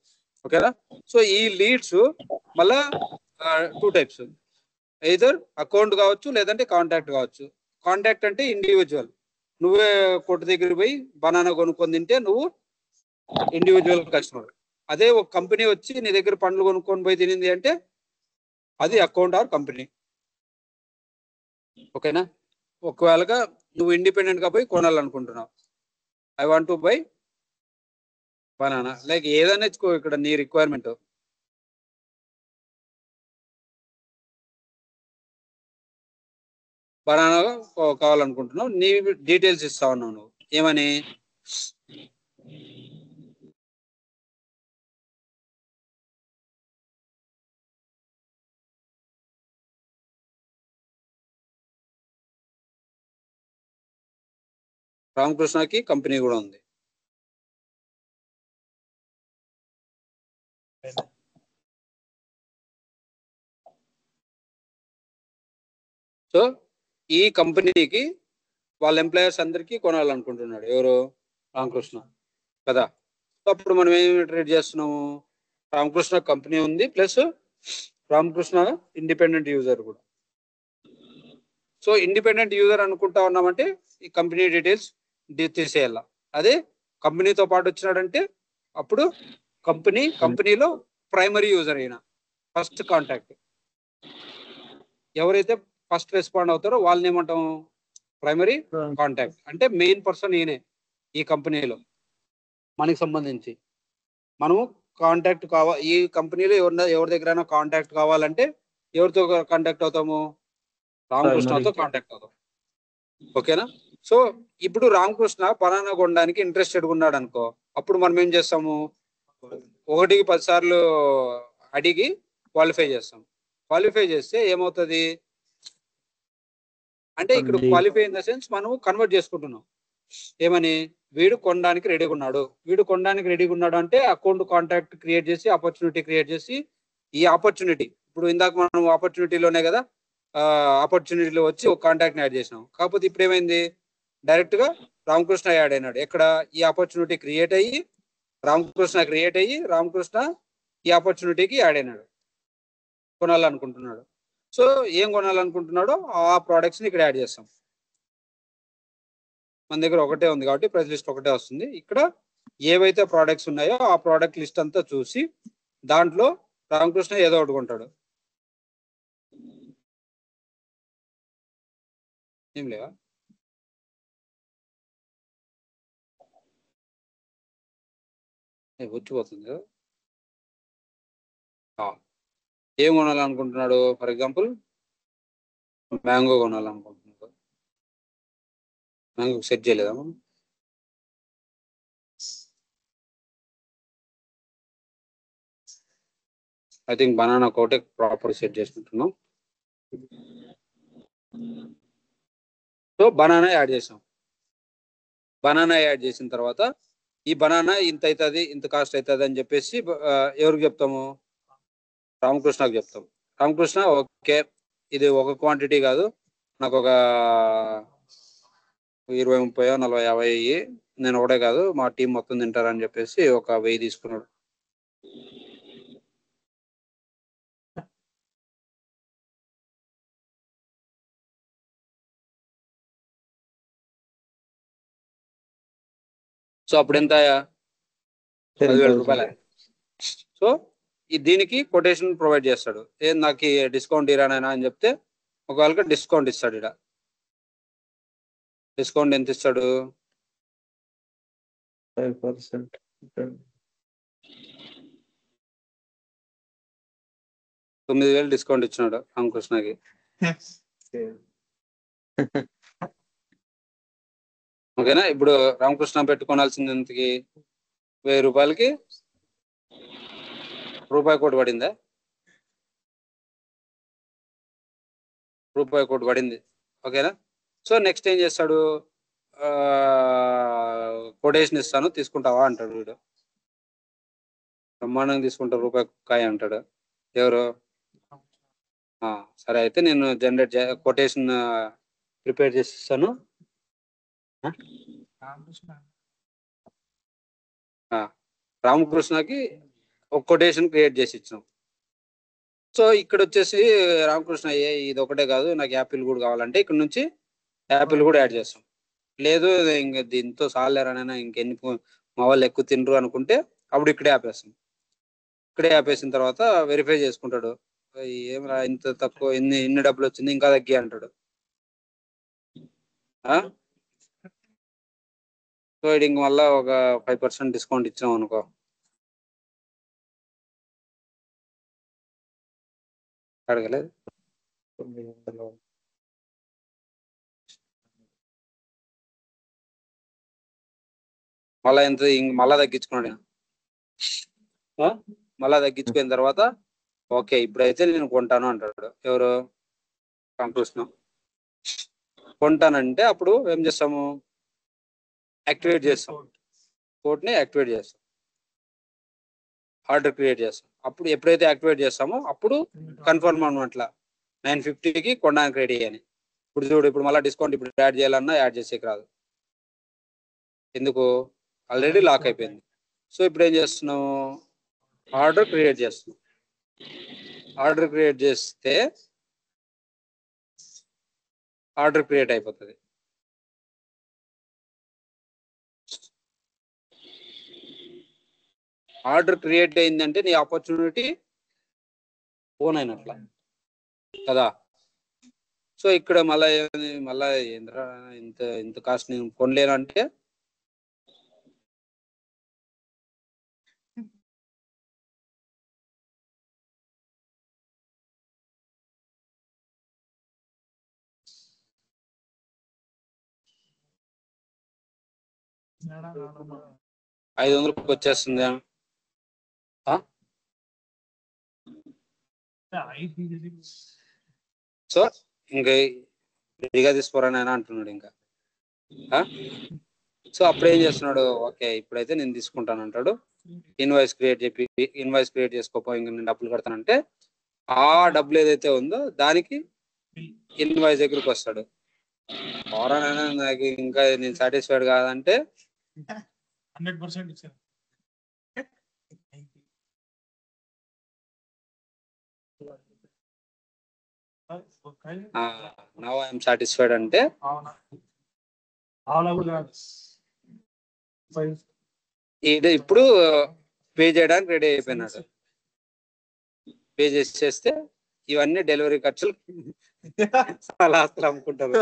ఓకేనా? సో ఈ లీడ్స్ మళ్ళా 2 టైప్స్, ఎయిదర్ అకౌంట్ కావచ్చు లేదంటే కాంటాక్ట్ కావచ్చు. కాంటాక్ట్ అంటే ఇండివిజువల్, నువ్వే కొట్టు దగ్గర పోయి బనానా కొనుక్కొని తింటే నువ్వు ఇండివిజువల్ కస్టమర్. అదే ఒక కంపెనీ వచ్చి నీ దగ్గర పండ్లు కొనుక్కొని పోయి తినింది అంటే అది అకౌంట్ ఆర్ కంపెనీ. ఓకేనా? ఒకవేళగా నువ్వు ఇండిపెండెంట్ గా పోయి కొనాలనుకుంటున్నావు, I want to buy banana, like ఏదైనా ఇచ్చుకో, ఇక్కడ నీ రిక్వైర్మెంట్. బనానా కావాలనుకుంటున్నావు, నీ డీటెయిల్స్ ఇస్తా ఉన్నావు నువ్వు. ఏమని? రామకృష్ణకి కంపెనీ కూడా ఉంది. సో ఈ కంపెనీకి వాళ్ళ ఎంప్లాయర్స్ అందరికీ కొనాలనుకుంటున్నాడు ఎవరు? రామకృష్ణ కదా. అప్పుడు మనం ఏమి ట్రేడ్ చేస్తున్నాము? రామకృష్ణ కంపెనీ ఉంది ప్లస్ రామకృష్ణ ఇండిపెండెంట్ యూజర్ కూడా. సో ఇండిపెండెంట్ యూజర్ అనుకుంటా ఉన్నామంటే ఈ కంపెనీ డీటెయిల్స్ తీసేయాల. అదే కంపెనీతో పాటు వచ్చినాడంటే అప్పుడు కంపెనీలో ప్రైమరీ యూజర్ అయినా ఫస్ట్ కాంటాక్ట్ ఎవరైతే ఫస్ట్ రెస్పాండ్ అవుతారో వాళ్ళని ఏమంటాం? Primary contact. అంటే మెయిన్ పర్సన్ ఈయనే ఈ కంపెనీలో మనకి సంబంధించి. మనము కాంటాక్ట్ ఈ కంపెనీలో ఎవరి దగ్గర కాంటాక్ట్ కావాలంటే ఎవరితో కాంటాక్ట్ అవుతాము? రామకృష్ణతో కాంటాక్ట్ అవుతాం. ఓకేనా? సో ఇప్పుడు రామకృష్ణ బనానా కొనడానికి ఇంట్రెస్టెడ్ ఉన్నాడు అనుకో, అప్పుడు మనం ఏం చేస్తాము? 1కి 10 సార్లు అడిగి క్వాలిఫై చేస్తాం. క్వాలిఫై చేస్తే ఏమవుతుంది అంటే ఇక్కడ క్వాలిఫై ఇన్ ద సెన్స్ మనం కన్వర్ట్ చేసుకుంటున్నాం. ఏమని? వీడు కొనడానికి రెడీగా ఉన్నాడు అంటే అకౌంట్ కాంటాక్ట్ క్రియేట్ చేసి ఆపర్చునిటీ క్రియేట్ చేసి ఈ ఆపర్చునిటీ ఇప్పుడు ఇందాక మనం ఆపర్చునిటీలోనే కదా ఆపర్చునిటీలో వచ్చి ఒక కాంటాక్ట్ యాడ్ చేసినాం. కాకపోతే ఇప్పుడు ఏమైంది? డైరెక్ట్ గా రామకృష్ణ యాడ్ అయినాడు. ఎక్కడ? ఈ ఆపర్చునిటీ క్రియేట్ అయ్యి రామకృష్ణ ఈ ఆపర్చునిటీకి యాడ్ అయినాడు, కొనాలనుకుంటున్నాడు. సో ఏం కొనాలనుకుంటున్నాడో ఆ ప్రోడక్ట్స్ ని ఇక్కడ యాడ్ చేస్తాం. మన దగ్గర ఒకటే ఉంది కాబట్టి ప్రైస్ లిస్ట్ ఒకటే వస్తుంది. ఇక్కడ ఏవైతే ప్రోడక్ట్స్ ఉన్నాయో ఆ ప్రోడక్ట్ లిస్ట్ అంతా చూసి దాంట్లో రామకృష్ణ ఏదో ఒకటి కొంటాడు. ఏం లేవా? వచ్చిపోతుంది కదా. ఏం కొనాలనుకుంటున్నాడు? ఫర్ ఎగ్జాంపుల్ మ్యాంగో కొనాలనుకుంటున్నాడు. మ్యాంగో సెట్ చేయలేదా మనం? ఐ థింక్ బనానా ఒకటే ప్రాపర్ సెట్ చేసుకుంటున్నాం. సో బనానా యాడ్ చేసాం. బనానా యాడ్ చేసిన తర్వాత ఈ బనానా ఇంత అవుతుంది, ఇంత కాస్ట్ అవుతుంది అని చెప్పేసి ఎవరికి చెప్తాము? రామకృష్ణకు చెప్తాం. రామకృష్ణ ఓకే, ఇది ఒక క్వాంటిటీ కాదు, నాకు ఒక 20, 30, 40, 50 నేను ఒకటే కాదు మా టీం మొత్తం తింటారని చెప్పేసి ఒక 1000 తీసుకున్నాడు. సో అప్పుడు ఎంత? 10,000 రూపాయలు. సో దీనికి కొటేషన్ ప్రొవైడ్ చేస్తాడు. ఏం నాకు డిస్కౌంట్ ఇరానైనా అని చెప్తే ఒకవేళ డిస్కౌంట్ ఇస్తాడు. ఇక్కడ డిస్కౌంట్ ఎంత ఇస్తాడు? 5%. 9,000 డిస్కౌంట్ ఇచ్చినాడు రామకృష్ణకి. ఓకేనా? ఇప్పుడు రామకృష్ణ పెట్టుకోవాల్సింది ఎంతకి? 1000 రూపాయలకి రూపాయి కోటి పడిందా? రూపాయి కోటి పడింది. ఓకేనా? సో నెక్స్ట్ ఏం చేస్తాడు? కొటేషన్ ఇస్తాను తీసుకుంటావా అంటాడు వీడు. బ్రహ్మాండంగా తీసుకుంటా, రూపాయి కాయ అంటాడు. ఎవరు? సరే అయితే నేను కొటేషన్ ప్రిపేర్ చేసి ఇస్తాను. రామకృష్ణకి ఒక కొటేషన్ క్రియేట్ చేసి ఇచ్చాం. సో ఇక్కడ వచ్చేసి రామకృష్ణ ఇది ఒకటే కాదు, నాకు యాపిల్ కూడా కావాలంటే ఇక్కడ నుంచి యాపిల్ కూడా యాడ్ చేస్తాం. లేదు ఇంక దీంతో సాలేరనైనా ఇంకెన్ని మా వాళ్ళు ఎక్కువ తినరు అనుకుంటే అప్పుడు ఇక్కడే ఆపేస్తాం. ఇక్కడే ఆపేసిన తర్వాత వెరిఫై చేసుకుంటాడు. ఏమరా ఇంత తక్కువ, ఇన్ని డబ్బులు వచ్చింది, ఇంకా తగ్గి అంటాడు. సో ఇంక మళ్ళా ఒక 5% డిస్కౌంట్ ఇచ్చాం అనుకో. అడగలేదు. మళ్ళా ఎంత మళ్ళా తగ్గించుకున్నాడు. మళ్ళా తగ్గించుకున్న తర్వాత ఓకే ఇప్పుడైతే నేను కొంటాను అంటాడు. ఎవరు? రామకృష్ణ. కొంటానంటే అప్పుడు ఏం చేస్తాము? యాక్టివేట్ చేస్తాం. కోడ్ని యాక్టివేట్ చేస్తాం, ఆర్డర్ క్రియేట్ చేస్తాం. అప్పుడు ఎప్పుడైతే యాక్టివేట్ చేస్తామో అప్పుడు కన్ఫర్మ్ అనమాట 950కి కొనడానికి రెడీ అని. ఇప్పుడు చూడు, ఇప్పుడు మళ్ళీ డిస్కౌంట్ ఇప్పుడు యాడ్ చేయాలన్నా యాడ్ చేసేకి రాదు. ఎందుకు? ఆల్రెడీ లాక్ అయిపోయింది. సో ఇప్పుడు ఏం చేస్తున్నాము? ఆర్డర్ క్రియేట్ చేస్తున్నాం. ఆర్డర్ క్రియేట్ చేస్తే ఆర్డర్ క్రియేట్ అయిపోతుంది. ఆర్డర్ క్రియేట్ అయిందంటే నీ ఆపర్చునిటీ ఓన్ అయినట్ల కదా. సో ఇక్కడ మళ్ళా ఏంద్రా ఇంత కాస్ట్ నేను కొనలేను అంటే $500 వచ్చేస్తుందా? సో ఇంకా రెడీగా తీసుకోరని ఆయన అంటున్నాడు ఇంకా. సో అప్పుడు ఏం చేస్తున్నాడు? ఓకే ఇప్పుడైతే నేను తీసుకుంటాను అంటాడు. ఇన్వాయిస్ క్రియేట్ చేసుకోపో, ఇంకా నేను డబ్బులు కడతానంటే ఆ డబ్బులు ఏదైతే ఉందో దానికి ఇన్వాయిస్ దగ్గరికి వస్తాడు. ఎవరైనా నాకు ఇంకా నేను సాటిస్ఫైడ్ కాదంటే 100% ఇచ్చాను. నౌ ఐఎమ్ సాటిస్ఫైడ్ అంటే ఇప్పుడు పే చేయడానికి రెడీ అయిపోయినాడు. పే చేస్తే ఇవన్నీ డెలివరీ ఖర్చులు చాలా ఆస్తులు అమ్ముకుంటారు.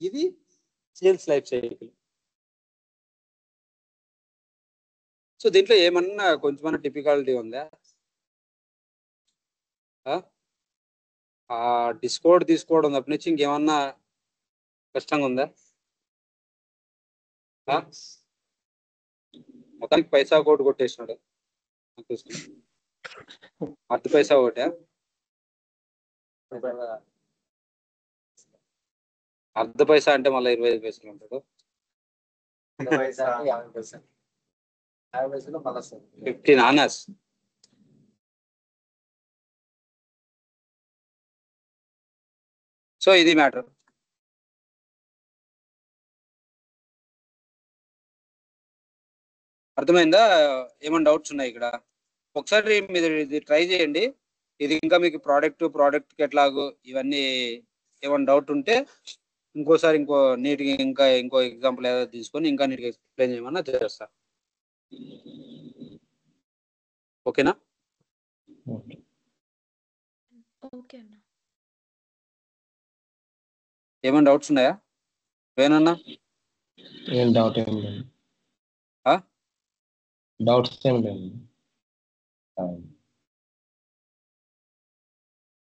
ఇది సేల్స్ లైఫ్ సైకిల్. సో దీంట్లో ఏమన్నా కొంచెమన్నా టిపికాలిటీ ఉందా? ఆ డిస్కౌంట్ తీసుకోవడం తప్ప నుంచి ఇంకేమన్నా కష్టంగా ఉందా? మొత్తానికి పైసా కోటి కొట్టేసినాడు. అర్ధ పైసా ఒకటే. అర్ధ పైసా అంటే మళ్ళీ 25 పైసలు ఉంటాడు. 15 ఆనర్స్. సో ఇది మ్యాటర్. అర్థమైందా? ఏమైనా డౌట్స్ ఉన్నాయి ఇక్కడ? ఒకసారి మీరు ఇది ట్రై చేయండి. ఇది ఇంకా మీకు ప్రోడక్ట్ ఎట్లాగో ఇవన్నీ ఏమైనా డౌట్ ఉంటే ఇంకోసారి నీట్గా ఇంకో ఎగ్జాంపుల్ ఏదో తీసుకొని ఇంకా నీట్గా ఎక్స్ప్లెయిన్ చేయమన్నా చేస్తా. ఓకేనా? ఓకే అన్న. ఏమైనా డౌట్స్ ఉన్నాయా వేణన్నా? ఏం డౌట్ ఏం లేదు. డౌట్స్ ఏం లేదు.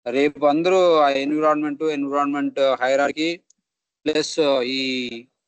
రేపు అందరూ ఆ ఎన్విరాన్మెంట్ హైరార్కీ ప్లస్ ఈ